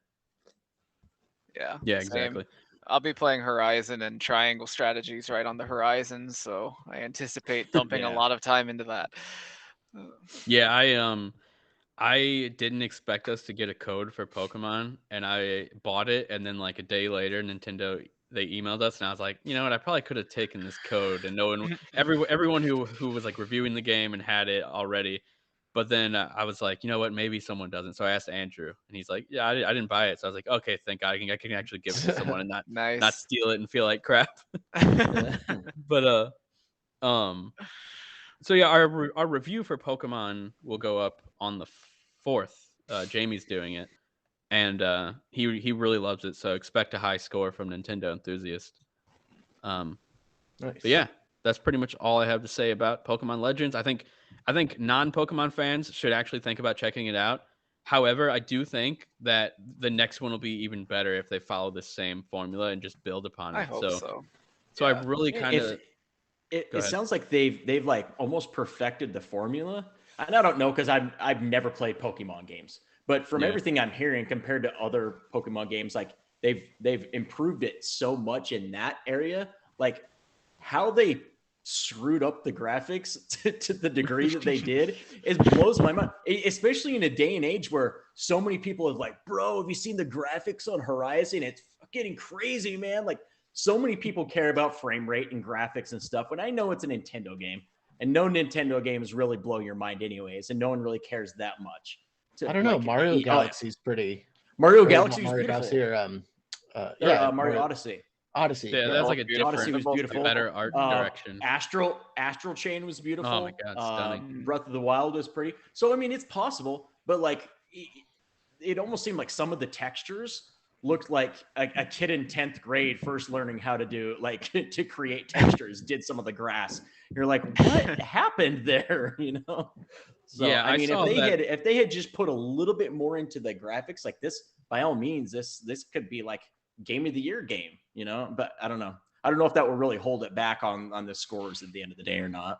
Yeah. Yeah, same. exactly. I'll be playing Horizon and Triangle Strategies right on the horizon, so I anticipate dumping a Yeah. lot of time into that. Yeah, I didn't expect us to get a code for Pokemon, and I bought it, and then like a day later, Nintendo they emailed us, and I was like, you know what, I probably could have taken this code, and no one, everyone who was like reviewing the game and had it already, but then I was like, you know what, maybe someone doesn't. So I asked Andrew, and he's like, yeah, I didn't buy it. So I was like, okay, thank God, I can actually give it to someone and not Nice. steal it and feel like crap. But so yeah, our review for Pokemon will go up on the 4th. Jamie's doing it, and he really loves it. So expect a high score from Nintendo enthusiast. Nice. But yeah, that's pretty much all I have to say about Pokemon Legends. I think non-Pokemon fans should actually think about checking it out. However, I do think that the next one will be even better if they follow the same formula and just build upon it. I hope so. So I Yeah. really kind of It sounds like they've like almost perfected the formula. And I don't know because I've never played Pokemon games, but from Yeah. everything I'm hearing compared to other Pokemon games, like they've improved it so much in that area. Like how they screwed up the graphics to the degree that they did, it blows my mind. Especially in a day and age where so many people have like, bro, have you seen the graphics on Horizon? It's getting crazy, man. Like so many people care about frame rate and graphics and stuff when I know it's a Nintendo game, and no Nintendo games really blow your mind anyways, and no one really cares that much. I don't know. Mario Galaxy's pretty. Mario Galaxy was Mario beautiful. Galaxy Or, Mario Odyssey. Odyssey. yeah, that's like a Odyssey different, was beautiful. better art direction. Astral Chain was beautiful. Oh my God, stunning. Breath of the Wild was pretty. So I mean, it's possible, but like, it almost seemed like some of the textures looked like a kid in 10th grade first learning how to do like to create textures. Did some of the grass. You're like, what happened there? You know? So Yeah, I mean, saw if they had just put a little bit more into the graphics, like this, by all means, this could be like game of the year game, you know, but I don't know. I don't know if that will really hold it back on the scores at the end of the day or not.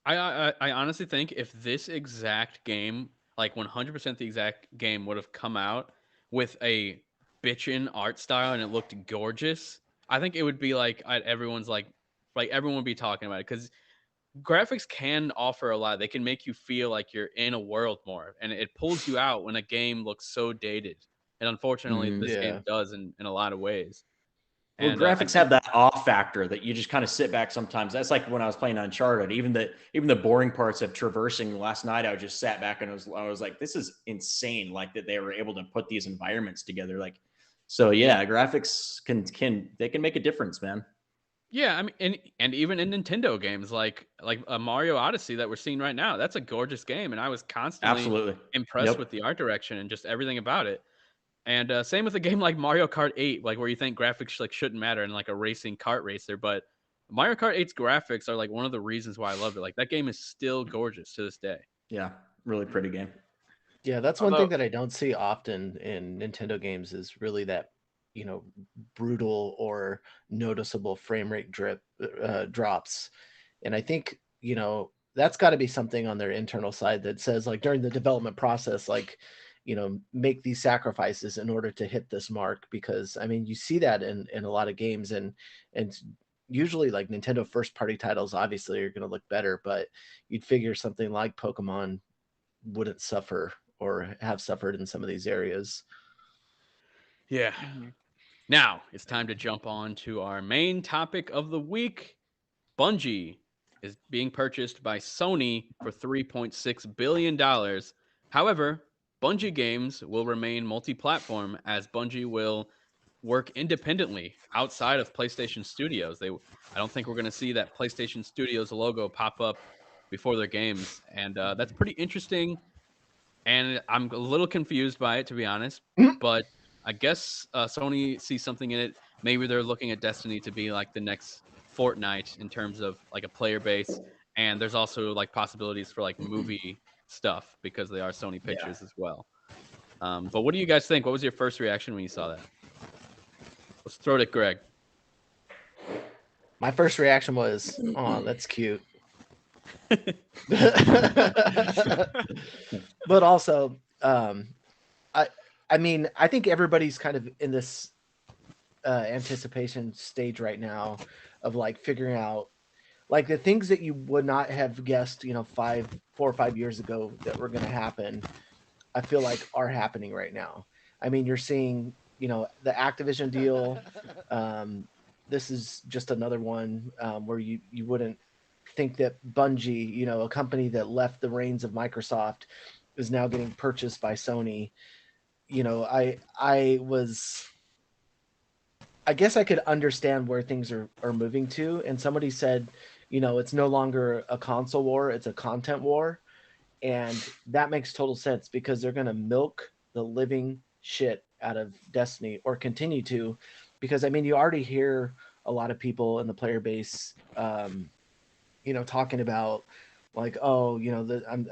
I honestly think if this exact game, like 100% the exact game would have come out with a bitchin' art style and it looked gorgeous, I think it would be like everyone's like everyone would be talking about it because graphics can offer a lot. They can make you feel like you're in a world more, and it pulls you out when a game looks so dated. And unfortunately, this game does in a lot of ways. Well, And graphics have that off factor that you just kind of sit back sometimes. That's like when I was playing Uncharted. Even the boring parts of traversing last night, I just sat back and I was like, this is insane. Like that they were able to put these environments together. Like, so yeah, graphics can make a difference, man. Yeah, I mean, and even in Nintendo games like a Mario Odyssey that we're seeing right now, that's a gorgeous game, and I was constantly impressed with the art direction and just everything about it. And same with a game like Mario Kart 8, like where you think graphics like shouldn't matter in like a racing kart racer, but Mario Kart 8's graphics are like one of the reasons why I love it. Like that game is still gorgeous to this day. Yeah, really pretty game. Yeah, that's one thing that I don't see often in Nintendo games is really that, you know, brutal or noticeable frame rate drops. And I think, you know, that's got to be something on their internal side that says like during the development process, like, you know, make these sacrifices in order to hit this mark, because I mean, you see that in a lot of games, and usually like Nintendo first party titles obviously are going to look better, but you'd figure something like Pokemon wouldn't suffer or have suffered in some of these areas. Yeah. Now it's time to jump on to our main topic of the week. Bungie is being purchased by Sony for $3.6 billion. However, Bungie games will remain multi-platform, as Bungie will work independently outside of PlayStation Studios. I don't think we're going to see that PlayStation Studios logo pop up before their games, and that's pretty interesting. And I'm a little confused by it, to be honest. But I guess Sony sees something in it. Maybe they're looking at Destiny to be like the next Fortnite in terms of like a player base, and there's also like possibilities for like movie stuff because they are Sony Pictures as well. But what do you guys think? What was your first reaction when you saw that? Let's throw it at Greg. My first reaction was, "Oh, that's cute." But also, I mean, I think everybody's kind of in this anticipation stage right now of like figuring out like the things that you would not have guessed, 4 or 5 years ago that were going to happen. I feel like are happening right now. I mean, you're seeing, the Activision deal. This is just another one where you wouldn't think that Bungie, a company that left the reins of Microsoft, is now getting purchased by Sony. I guess I could understand where things are moving to. And somebody said, it's no longer a console war, it's a content war. And that makes total sense because they're going to milk the living shit out of Destiny or continue to, because I mean, you already hear a lot of people in the player base, talking about like, oh,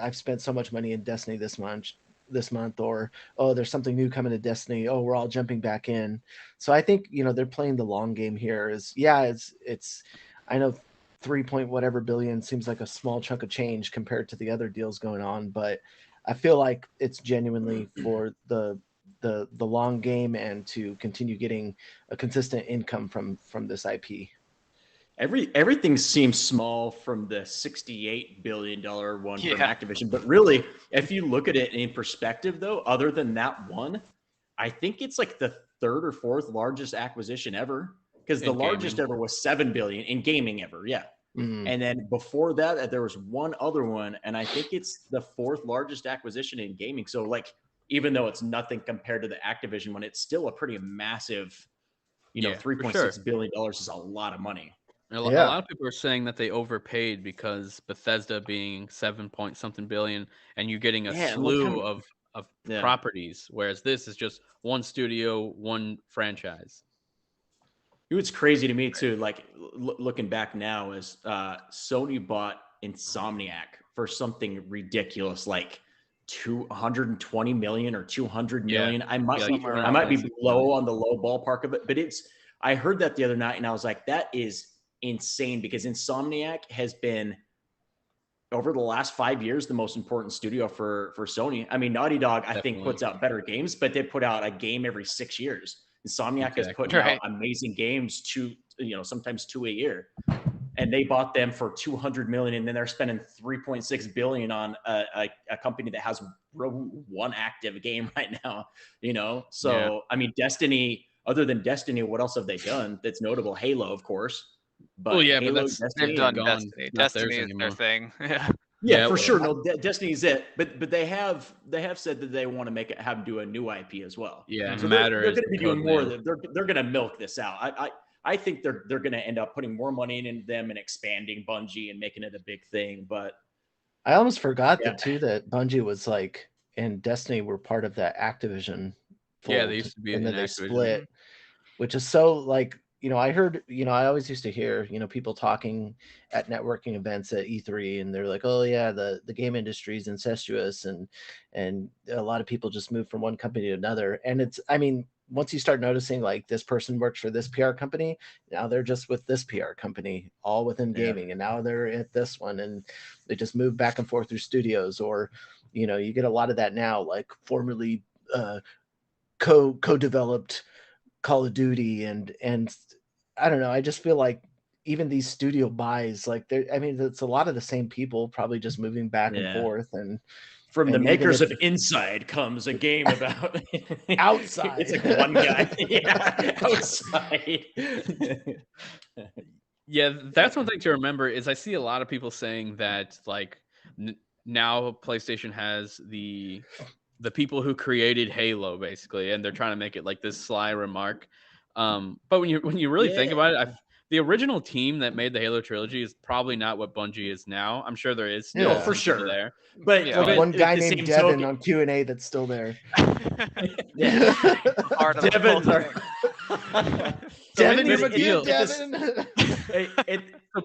I've spent so much money in Destiny this month, or, oh, there's something new coming to Destiny. Oh, we're all jumping back in. So I think, they're playing the long game here it's, I know 3 point whatever billion seems like a small chunk of change compared to the other deals going on, but I feel like it's genuinely for the long game and to continue getting a consistent income from this IP. Everything seems small from the $68 billion one from Activision, but really, if you look at it in perspective, though, other than that one, I think it's like the third or fourth largest acquisition ever, because the largest ever was $7 billion in gaming ever. Yeah. And then before that, there was one other one, and I think it's the fourth largest acquisition in gaming. So, like, even though it's nothing compared to the Activision one, it's still a pretty massive, $3.6 billion is a lot of money. A lot of people are saying that they overpaid because Bethesda being 7-point-something billion, and you're getting a slew of properties, whereas this is just one studio, one franchise. What's crazy to me too, like looking back now, is Sony bought Insomniac for something ridiculous, like 220 million or 200 million. I might be low on the low ballpark of it, but I heard that the other night and I was like, that is insane, because Insomniac has been, over the last 5 years, the most important studio for Sony. I mean, Naughty Dog, I think, puts out better games, but they put out a game every 6 years. Insomniac has put out amazing games, sometimes 2 a year. And they bought them for 200 million, and then they're spending 3.6 billion on a company that has one active game right now. So I mean, Destiny. Other than Destiny, what else have they done that's notable? Halo, of course. But Halo, but they've done Destiny. Destiny is their thing. Yeah, for sure. No, Destiny's it. But they have said that they want to have them do a new IP as well. Yeah, so they're going to be doing more. They're going to milk this out. I think they're going to end up putting more money into them and expanding Bungie and making it a big thing. But I almost forgot that Bungie was like, and Destiny were part of that Activision fold. Yeah, they used to be, and then they split, which is so like. I heard, I always used to hear, people talking at networking events at E3, and they're like, oh yeah, the game industry is incestuous, and a lot of people just move from one company to another. And it's, I mean, once you start noticing like this person works for this PR company, now they're just with this PR company, all within gaming, and now they're at this one, and they just move back and forth through studios, or, you get a lot of that now, like formerly co-developed Call of Duty, and I don't know. I just feel like even these studio buys, like it's a lot of the same people probably just moving back and forth. And from the makers of Inside comes a game about Outside. It's like one guy, outside. Yeah, that's one thing to remember is I see a lot of people saying that like now PlayStation has the people who created Halo basically, and they're trying to make it like this sly remark. But when you really think Yeah. about it, the original team that made the Halo trilogy is probably not what Bungie is now. I'm sure there is still Yeah. Oh, for some people sure. there. But Yeah. Like but one at guy the named same Devin token- on Q&A that's still there. Yeah. Part of the Devins whole are. thing. Devin, maybe you're a deal. good, Devin.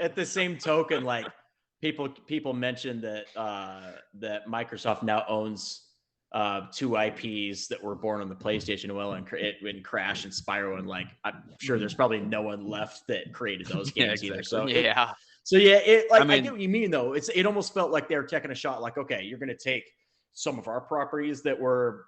At the same token, like people mentioned that that Microsoft now owns 2 IPs that were born on the PlayStation and Crash and Spyro, and like I'm sure there's probably no one left that created those Yeah, games either. So exactly. Yeah. I mean- get what you mean though. It almost felt like they were taking a shot. Like, okay, you're going to take some of our properties that were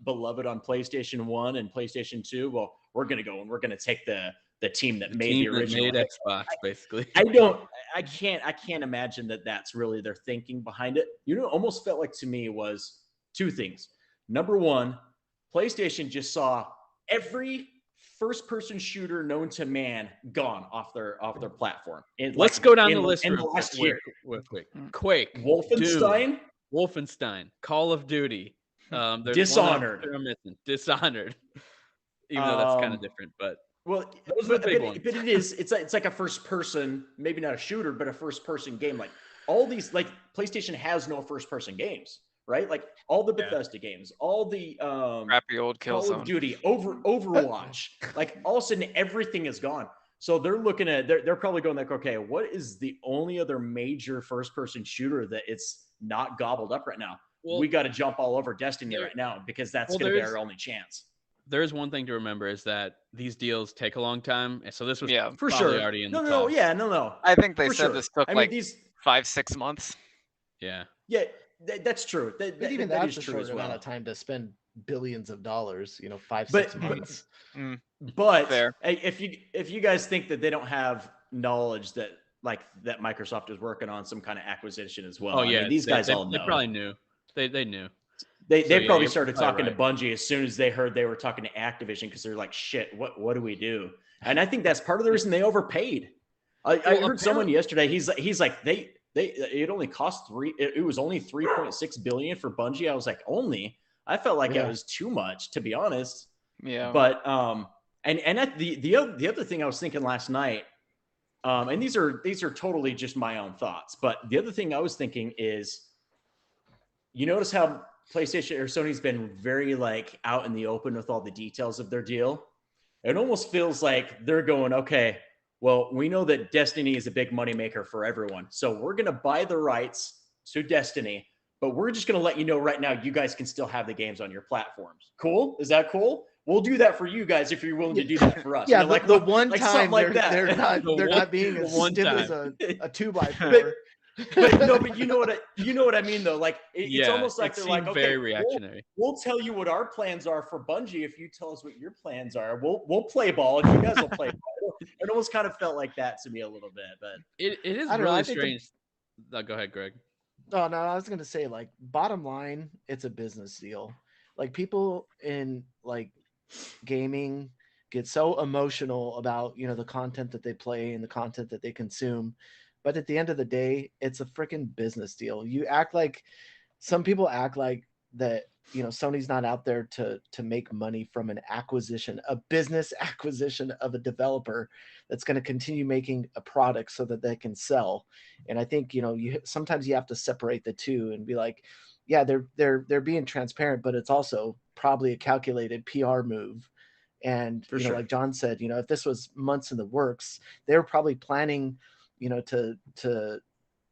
beloved on PlayStation 1 and PlayStation 2. Well, we're going to go and we're going to take the team that made the original. Made Xbox, basically. I can't imagine that that's really their thinking behind it. You know, it almost felt like to me was 2 things. Number one, PlayStation just saw every first-person shooter known to man gone off their platform. Let's go down the list in the real last quick. year. Real quick. Quake, Wolfenstein, Doom, Wolfenstein, Call of Duty, there's Dishonored. one I'm missing. Dishonored. Even though that's kind of different, but well, those are the big ones. but it's like a first person, maybe not a shooter, but a first person game. Like all these, like PlayStation has no first person games, right? Like all the Bethesda games, all the Crappy old Call Killzone. of Duty, Overwatch, like all of a sudden everything is gone. So they're looking at they're probably going like, okay, what is the only other major first person shooter that it's not gobbled up right now? Well, we got to jump all over Destiny right now because that's going to be our only chance. There's one thing to remember is that these deals take a long time, and so this was Yeah, For probably sure. already in the No, talks. no. I think they For said sure. this took I mean, like these 5-6 months. Yeah. Yeah, that's true. But even that that's is a true short as well. amount of time to spend billions of dollars. 5-6 But- months. But Fair. if you guys think that they don't have knowledge that that Microsoft is working on some kind of acquisition as well. Oh yeah, I mean, these guys all know. They probably knew. They knew. They So, yeah, probably you're started probably talking to Bungie as soon as they heard they were talking to Activision because they're like, shit, what do we do? And I think that's part of the reason they overpaid. I heard someone yesterday. He's like it only cost it was only 3.6 billion for Bungie. I was like, only? I felt like it was too much, to be honest. Yeah. But the other thing I was thinking last night, and these are totally just my own thoughts, but the other thing I was thinking is, you notice how PlayStation or Sony's been very out in the open with all the details of their deal. It almost feels like they're going, okay, well, we know that Destiny is a big moneymaker for everyone. So we're going to buy the rights to Destiny, but we're just going to let you know right now, you guys can still have the games on your platforms. Cool? Is that cool? We'll do that for you guys if you're willing to do that for us. Yeah, like the one time like that. they're not being as one stiff time. as a 2x4. but you know what I mean though. It's almost like they're like, okay, very reactionary. We'll tell you what our plans are for Bungie if you tell us what your plans are. We'll play ball and you guys will play ball. It almost kind of felt like that to me a little bit, but It is I don't know, really I think strange. Go ahead, Greg. Oh no, I was gonna say bottom line, it's a business deal. People in gaming get so emotional about the content that they play and the content that they consume, but at the end of the day, it's a freaking business deal. Some people act like that Sony's not out there to make money from an acquisition, a business acquisition of a developer that's going to continue making a product so that they can sell. And I think sometimes you have to separate the two and be like, yeah, they're being transparent, but it's also probably a calculated PR move. And sure. like John said, if this was months in the works, they were probably planning to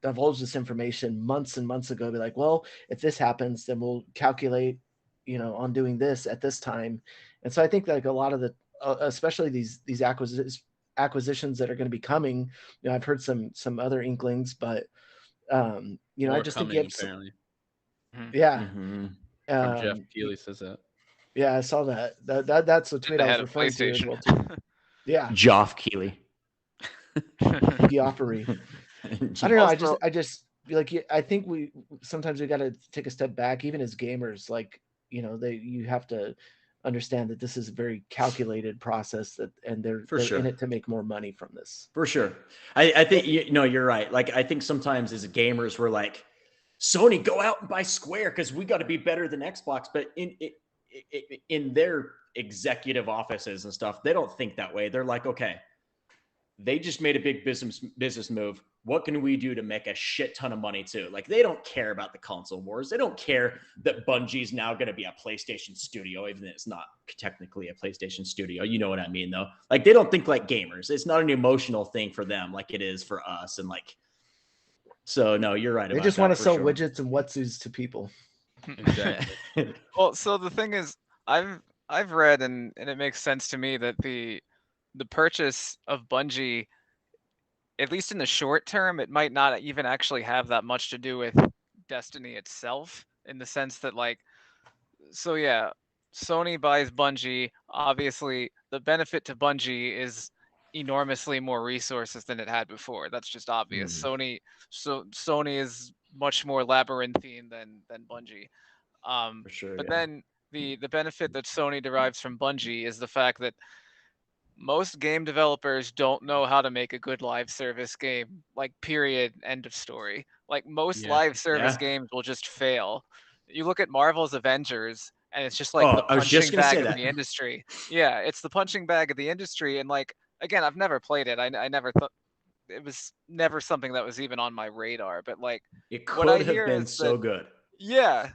divulge this information months and months ago. Be like, well, if this happens, then we'll calculate on doing this at this time. And so I think a lot of the especially these acquisitions that are going to be coming, I've heard some other inklings, but I just think you have apparently. Yeah. mm-hmm. Jeff Keighley says that. Yeah, I saw that. That's the tweet The I was head of referring to as PlayStation. well too. Yeah, Geoff Keighley. Geoffrey. I don't know. I just I think we sometimes got to take a step back, even as gamers. You have to understand that this is a very calculated process and they're sure. in it to make more money from this. For sure. I think you're right. I think sometimes as gamers we're like, Sony, go out and buy Square because we got to be better than Xbox. But in their executive offices and stuff, they don't think that way. They're like, okay, they just made a big business move. What can we do to make a shit ton of money too? Like, they don't care about the console wars. They don't care that Bungie's now going to be a PlayStation studio, even though it's not technically a PlayStation studio. You know what I mean, though? Like, they don't think like gamers. It's not an emotional thing for them like it is for us. And like, so no, you're right. They just want to sell widgets and what's to people. Exactly. Well, so the thing is, I've read and it makes sense to me that the purchase of Bungie, at least in the short term, it might not even actually have that much to do with Destiny itself, in the sense that, like, so yeah, Sony buys Bungie. Obviously, the benefit to Bungie is enormously more resources than it had before. That's just obvious. Sony is much more labyrinthine than Bungie. For sure, but yeah. then the benefit that Sony derives from Bungie is the fact that most game developers don't know how to make a good live service game. Like, period, end of story. Like, most Yeah. live service Yeah. games will just fail. You look at Marvel's Avengers, and it's just like Oh, the I was just punching gonna say bag of that. the industry. Yeah, it's the punching bag of the industry. And like, again, I've never played it. I never thought it was never something that was even on my radar. But like, It what I could have hear been is so that good. yeah,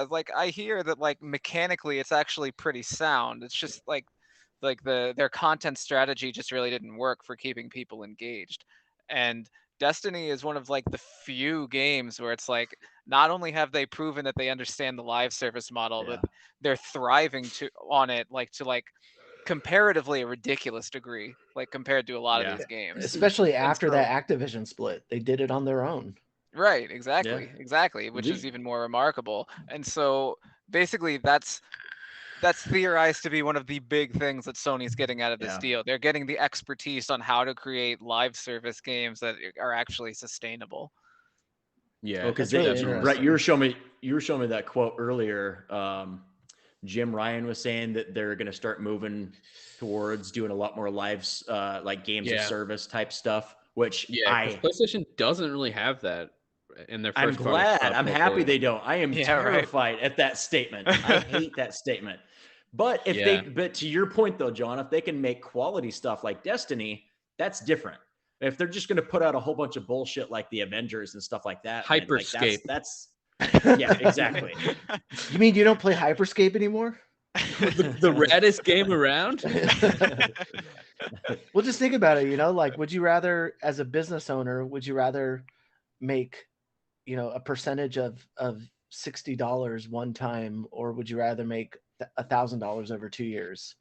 like I hear that like mechanically it's actually pretty sound. It's just like their content strategy just really didn't work for keeping people engaged. And Destiny is one of like the few games where it's like, not only have they proven that they understand the live service model, Yeah. but they're thriving on it, like to like comparatively a ridiculous degree, like compared to a lot of Yeah. these games. Especially And after so, that Activision split, they did it on their own. right, Yeah. exactly, which is even more remarkable. And so basically that's theorized to be one of the big things that Sony's getting out of this Yeah. deal. They're getting the expertise on how to create live service games that are actually sustainable. Yeah. Oh, because That's really right, interesting. you were showing me that quote earlier. Jim Ryan was saying that they're going to start moving towards doing a lot more lives, like games of Yeah. service type stuff. Which Yeah, because PlayStation doesn't really have that in their I'm first glad. I'm happy portfolio. they don't. I am Yeah, right. terrified at that statement. I hate that statement. But but to your point though, John, if they can make quality stuff like Destiny, that's different. If they're just going to put out a whole bunch of bullshit like the Avengers and stuff like that, then, like, Hyperscape. that's yeah, exactly. You mean you don't play Hyperscape anymore? the reddest game around. Well, just think about it. Like, would you rather, as a business owner, would you rather make, a percentage of $60 one time, or would you rather make $1,000 over 2 years?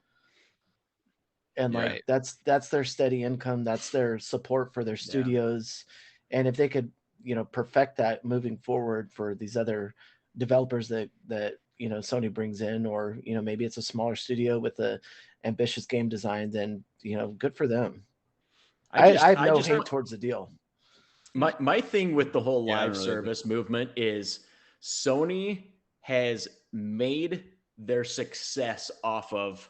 And like, Right. that's their steady income. That's their support for their studios. And if they could, perfect that moving forward for these other developers that Sony brings in, or maybe it's a smaller studio with a ambitious game design, then good for them. I have no hate towards the deal. My thing with the whole Yeah, I live don't really service movement is Sony has made their success off of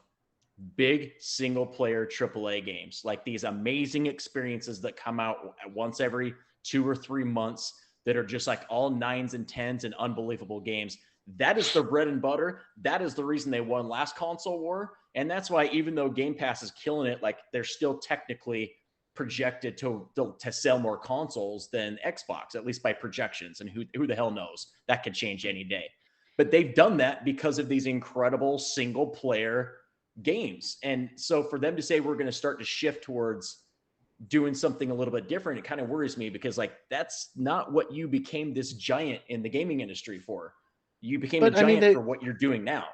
big single player AAA games, like these amazing experiences that come out once every 2 or 3 months that are just like all 9s and 10s and unbelievable games. That is the bread and butter. That is the reason they won last console war. And that's why, even though Game Pass is killing it, like, they're still technically projected to sell more consoles than Xbox, at least by projections. And who the hell knows? That could change any day. But they've done that because of these incredible single player games. And so for them to say we're going to start to shift towards doing something a little bit different, it kind of worries me, because like, that's not what you became this giant in the gaming industry for. You became a giant for what you're doing now.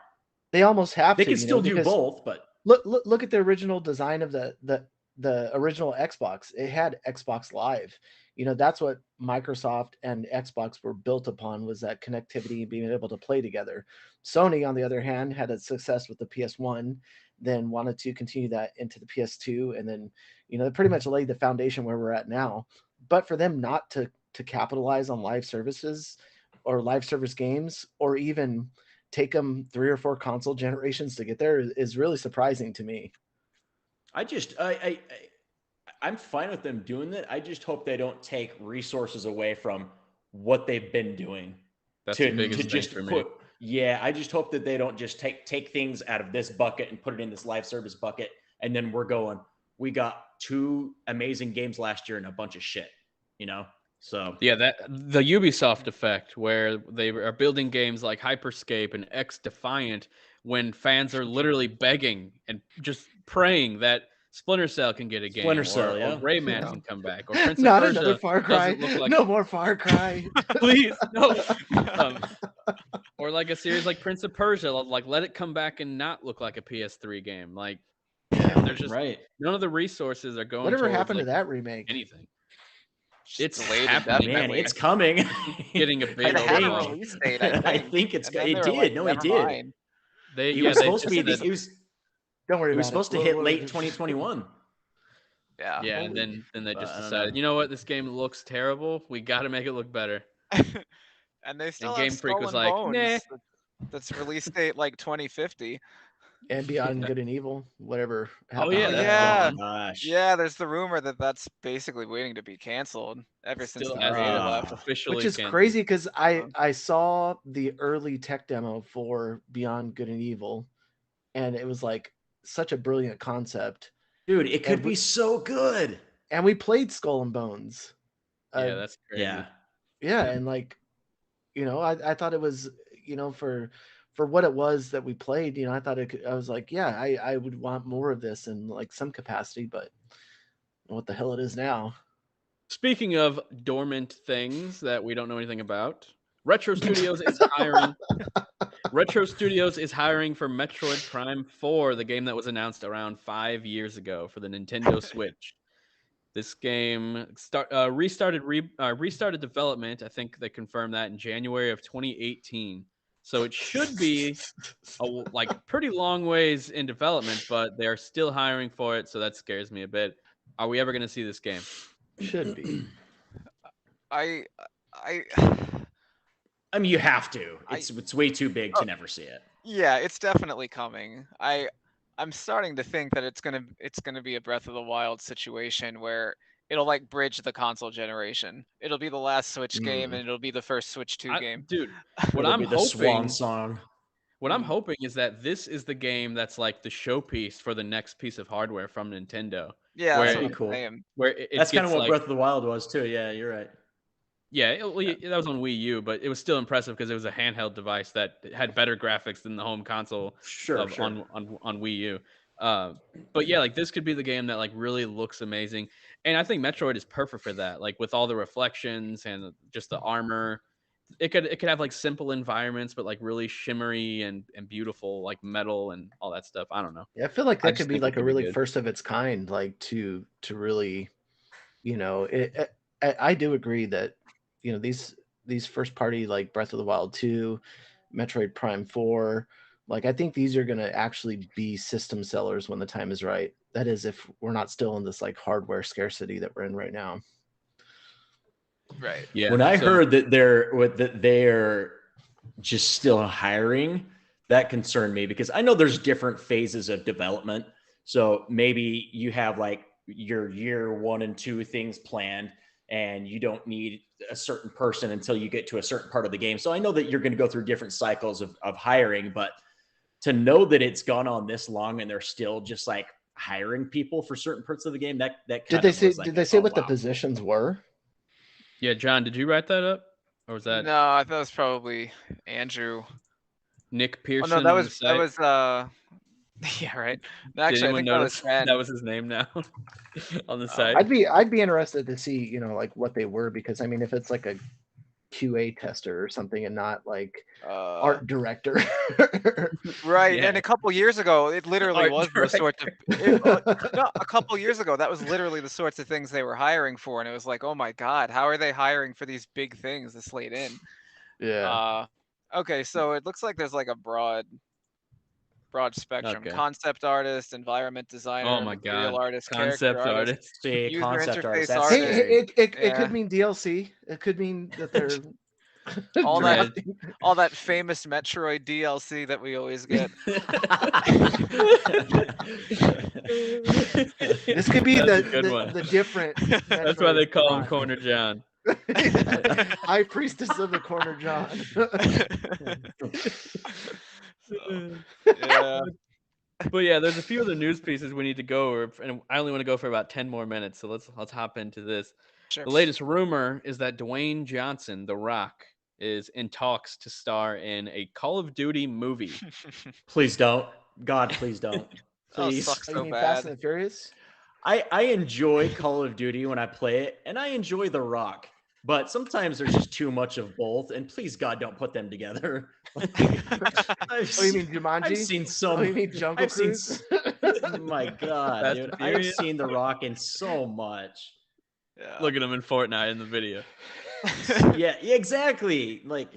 They almost have they to. They can still do both, but look at the original design of the original Xbox. It had Xbox Live. That's what Microsoft and Xbox were built upon, was that connectivity, being able to play together. Sony, on the other hand, had a success with the PS1, then wanted to continue that into the PS2, and then they pretty much laid the foundation where we're at now. But for them not to capitalize on live services or live service games, or even take them 3 or 4 console generations to get there, is really surprising to me. I'm fine with them doing that. I just hope they don't take resources away from what they've been doing. That's the biggest thing for me. Yeah, I just hope that they don't just take things out of this bucket and put it in this live service bucket, and then we got 2 amazing games last year and a bunch of shit, So Yeah, that the Ubisoft effect, where they are building games like Hyperscape and X Defiant, when fans are literally begging and just praying that Splinter Cell can get a game, Splinter Cell, or yeah. Rayman can come back, or Prince of Not Persia another Far Cry. doesn't look like No more Far Cry. please no. Or like a series like Prince of Persia, like let it come back and not look like a PS3 game. Like, there's just none of the resources are going. Whatever towards, happened like, to that remake? anything. It's It's delayed happening. man, indefinitely. it's coming. Getting a big It had a overhaul. release date, I think it's and then it they were did. like, No, it "Never did. mind." He was supposed to be. Don't worry It was about supposed to We'll- hit we'll- late 2021. Yeah. Yeah, and then they just I don't decided, know. you know what, this game looks terrible. We got to make it look better. And they still And have Game Freak Skull was and like, Bones. nah. That's release date like 2050. And Beyond Good and Evil, whatever. Oh, happened yeah, to that's that. yeah. Gosh. Yeah, there's the rumor that that's basically waiting to be canceled ever since Still the hasn't creator been left. officially Which is canceled. crazy because I saw the early tech demo for Beyond Good and Evil, and it was like such a brilliant concept. Dude, it could And be so good. And we played Skull and Bones. Yeah, that's crazy. Yeah, and like, I thought it was, for what it was that we played, I thought I was like, yeah, I would want more of this in like some capacity, but what the hell it is now. Speaking of dormant things that we don't know anything about, Retro Studios is hiring. Retro Studios is hiring for Metroid Prime 4, the game that was announced around 5 years ago for the Nintendo Switch. This game restarted development. I think they confirmed that in January of 2018. So it should be like pretty long ways in development, but they are still hiring for it. So that scares me a bit. Are we ever going to see this game? Should be. I mean, you have to. It's way too big to never see it. Yeah, it's definitely coming. I'm starting to think that it's gonna be a Breath of the Wild situation where it'll like bridge the console generation. It'll be the last Switch game, and it'll be the first Switch 2 game. Dude, what It'll I'm be the hoping, swan song. What I'm hoping is that this is the game that's like the showpiece for the next piece of hardware from Nintendo. Yeah, where that's That'd what be I'm cool. saying. Where it That's kind of gets, what like, Breath of the Wild was too. Yeah, you're right. Yeah, that was on Wii U, but it was still impressive because it was a handheld device that had better graphics than the home console Sure. on Wii U. But yeah, like this could be the game that like really looks amazing, and I think Metroid is perfect for that. Like with all the reflections and just the armor, it could have like simple environments, but like really shimmery and beautiful, like metal and all that stuff. I don't know. Yeah, I feel like I that just could be think it like a could be really good. first of its kind, like to really, I do agree that, these first party like Breath of the Wild 2, Metroid Prime 4, like I think these are going to actually be system sellers when the time is right. That is, if we're not still in this like hardware scarcity that we're in right now. Right. Yeah. When I heard that they're just still hiring, that concerned me because I know there's different phases of development. So maybe you have like your year 1 and 2 things planned, and you don't need a certain person until you get to a certain part of the game. So I know that you're going to go through different cycles of hiring, but to know that it's gone on this long and they're still just like hiring people for certain parts of the game, that Did they say what the positions were? Yeah, John, did you write that up, or was that No, I thought it was probably Andrew. Nick Oh Pearson? no, that on was the site? yeah, right. No, Did actually, I anyone think that was notice Ren. that was his name now on the site? I'd be interested to see, like what they were, because I mean, if it's like a QA tester or something and not like art director. Right. Yeah. And a couple years ago, it literally Art was those sorts of no, a couple years ago, that was literally the sorts of things they were hiring for, and it was like, oh my god, how are they hiring for these big things this late in? Yeah. Okay, so it looks like there's like a broad spectrum. Okay. Concept artist, environment designer, Oh my material God. artist, Concept character artist. user Concept interface artist. That's artist. Hey, it Yeah. could mean DLC. It could mean that they're All that- drafting. all that famous Metroid DLC that we always get. This could be That's a good one. the different. That's why they call him Metroid Corner John. High priestess of the corner, John. Yeah. But yeah, there's a few other news pieces we need to go over, and I only want to go for about 10 more minutes. So let's hop into this. Sure. The latest rumor is that Dwayne Johnson, The Rock, is in talks to star in a Call of Duty movie. Please don't. God, please don't. Oh, Please. sucks Oh, so you mean Fast bad. and the Furious? I enjoy Call of Duty when I play it, and I enjoy The Rock. But sometimes there's just too much of both, and please God, don't put them together. Oh, you mean Jumanji? I've seen some. Oh, you mean Jungle I've seen Cruise? My God, Fast dude! and I've Furious? seen The Rock in so much. Yeah. Look at him in Fortnite in the video. Yeah, exactly. Like,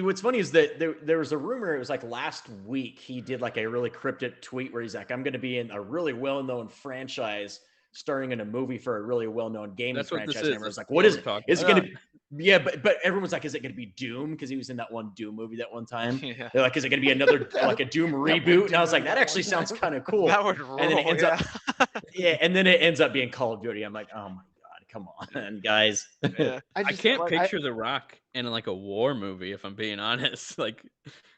what's funny is that there was a rumor. It was like last week he did like a really cryptic tweet where he's like, "I'm going to be in a really well-known franchise, starring in a movie for a really well-known gaming That's what this franchise." is. And everyone's That's like, "What is we're it? talking Is it about. going to?" Yeah, but everyone's like, "Is it going to be Doom?" Because he was in that one Doom movie that one time. Yeah. They're like, "Is it going to be another like a Doom reboot?" And I was like, "That actually sounds kind of cool." That would roll. And then it ends yeah. up, yeah, and then it ends up being Call of Duty. I'm like, "Oh my God, come on, guys!" Yeah. I just, can't like, picture The Rock in like a war movie, if I'm being honest. Like,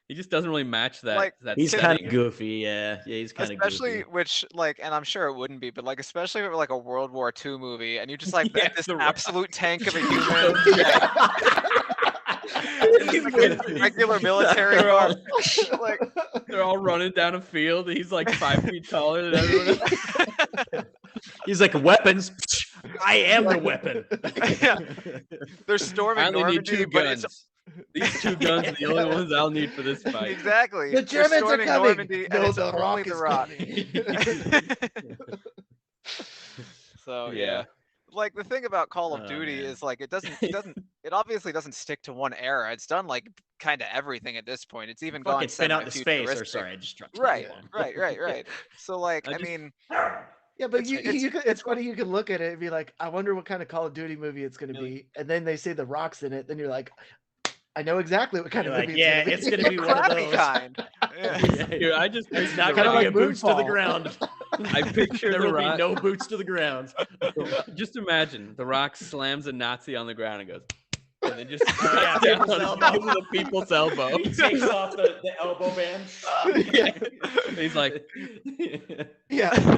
he just doesn't really match that. Like, that He's setting. kind of goofy, yeah. He's kind of Especially goofy. which like, and I'm sure it wouldn't be, but like, especially if it were like a World War II movie, and you just like Yeah, met this The Rock. absolute tank of a human, He's like, with- regular military They're all- guard, like, They're all running down a field. He's like 5 feet taller than everyone else. He's like, weapons. I am the weapon. yeah, they're I storming only need Normandy, 2 but it's guns. These 2 guns are the only ones I'll need for this fight. exactly. The They're Germans are storming coming. Normandy, and No, it's the only Rock the is Rock. coming. So Yeah. yeah. Like the thing about Call of Oh, Duty man. is like it obviously doesn't stick to one era. It's done like kind of everything at this point. It's even gone Fucking spin out the space. Or semi-futuristic. sorry, I just dropped the Right, bomb. right. So like I I just- mean, Yeah, but It's- you could, it's funny, you could look at it and be like, I wonder what kind of Call of Duty movie it's going to be. And then they say The Rock's in it. Then you're like, I know exactly what kind You're of like, movie yeah, it's it's going gonna to be be. one of crappy those. kind. Yeah. Dude, I just It's picture not The Kinda gonna Rock- be like a boots to the Moonfall. ground. I picture There The will be Rock. no boots to the ground. Just imagine The Rock slams a Nazi on the ground and goes, and then just Yeah, down people's on elbow. with a people's elbow. He takes off the elbow band. Yeah. He's like, Yeah.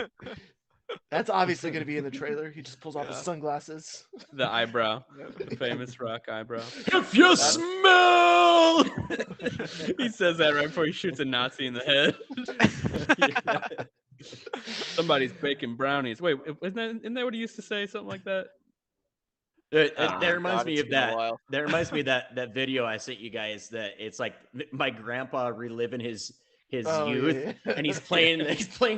That's obviously going to be in the trailer. He just pulls off his Yeah. sunglasses. the eyebrow, the famous Rock eyebrow. If you smell. He says that right before he shoots a Nazi in the head. Somebody's baking brownies. Wait, isn't that what he used to say? Something like that? That reminds God, me it's of been a that. while. That reminds me of that video I sent you guys. That it's like my grandpa reliving his Oh, youth, yeah. and he's playing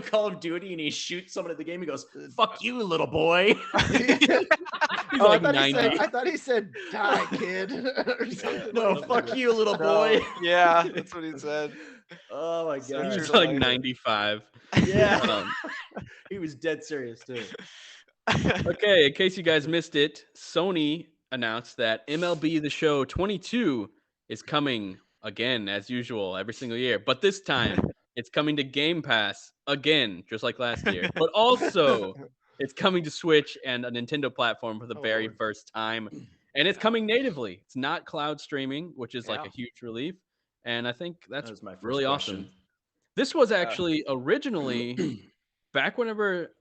Call of Duty, and he shoots someone at the game. He goes, "Fuck you, little boy." He's Oh, like I 90. thought he said, die, kid. Or something No, like fuck that. you, little No. boy. Yeah, that's what he said. Oh my So god. He's true. like 95. Yeah, Um, he was dead serious too. Okay, in case you guys missed it, Sony announced that MLB The Show 22 is coming again, as usual, every single year. But this time, it's coming to Game Pass again, just like last year. But also, it's coming to Switch and a Nintendo platform for the Oh, very Lord. first time. And it's coming natively. It's not cloud streaming, which is like Yeah. a huge relief. And I think that's That was my first really question. awesome. This was actually originally back whenever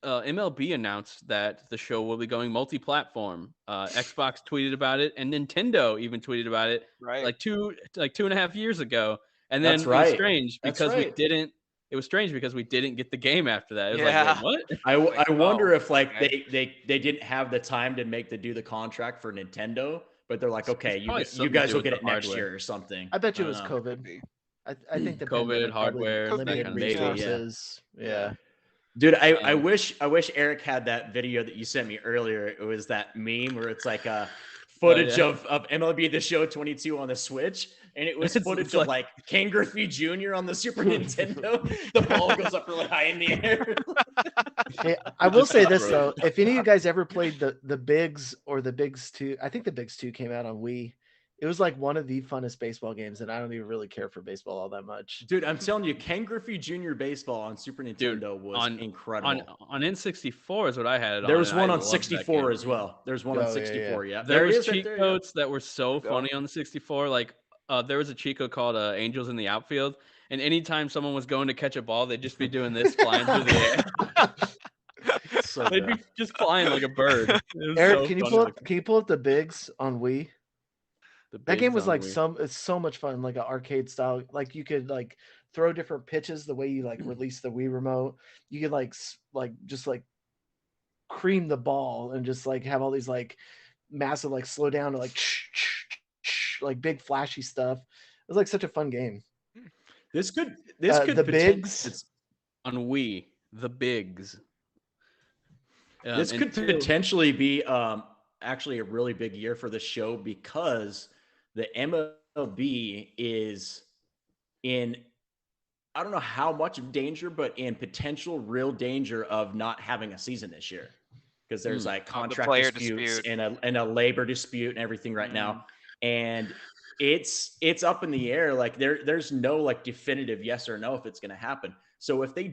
MLB announced that the show will be going multi-platform. Xbox tweeted about it, and Nintendo even tweeted about it Right. like 2.5 years ago. And then That's it was right. strange That's because right. we didn't. It was strange because we didn't get the game after that. It was Yeah. like, wait, what? I Like, wonder oh, if like okay. they didn't have the time to do the contract for Nintendo, but they're like, okay, probably you something to guys do will with get the it next hardware. year or something. I bet you it I was don't know. Could COVID. be. I think the COVID, pandemic probably hardware, that limited kind of thing. resources. Yeah. Dude, I Um, wish Eric had that video that you sent me earlier. It was that meme where it's like footage yeah. of MLB The Show 22 on the Switch, and it was It's footage like- of like Ken Griffey Jr. on the Super Nintendo. The ball goes up really high in the air. Hey, I will just say got this frozen. though: if any of you guys ever played the Bigs or the Bigs 2, I think the Bigs 2 came out on Wii. It was like one of the funnest baseball games, and I don't even really care for baseball all that much. Dude, I'm telling you, Ken Griffey Jr. Baseball on Super Nintendo was incredible. On N64 is what I had it There on. was and one I on loved that 64 game. as well. There's one on Oh, yeah, 64. Yeah, There it was is right cheat there, yeah. codes that were so Go. funny on the 64. Like there was a cheat code called Angels in the Outfield, and anytime someone was going to catch a ball, they'd just be doing this, flying through the air. So They'd good. be just flying like a bird. It was Eric, so can you funny looking. pull up the bigs on Wii? The That game bigs was on like Wii. it's so much fun, like an arcade style. Like you could like throw different pitches the way you like release the Wii remote. You could like just like cream the ball and just like have all these like massive like slow down to like like big flashy stuff. It was like such a fun game. This could The bigs On Wii, the bigs. This And could two- potentially be actually a really big year for the show because the MLB is in, I don't know how much of danger, but in potential real danger of not having a season this year because there's like contract player disputes dispute. and a labor dispute and everything right now. And it's up in the air. Like there's no like definitive yes or no if it's going to happen. So if they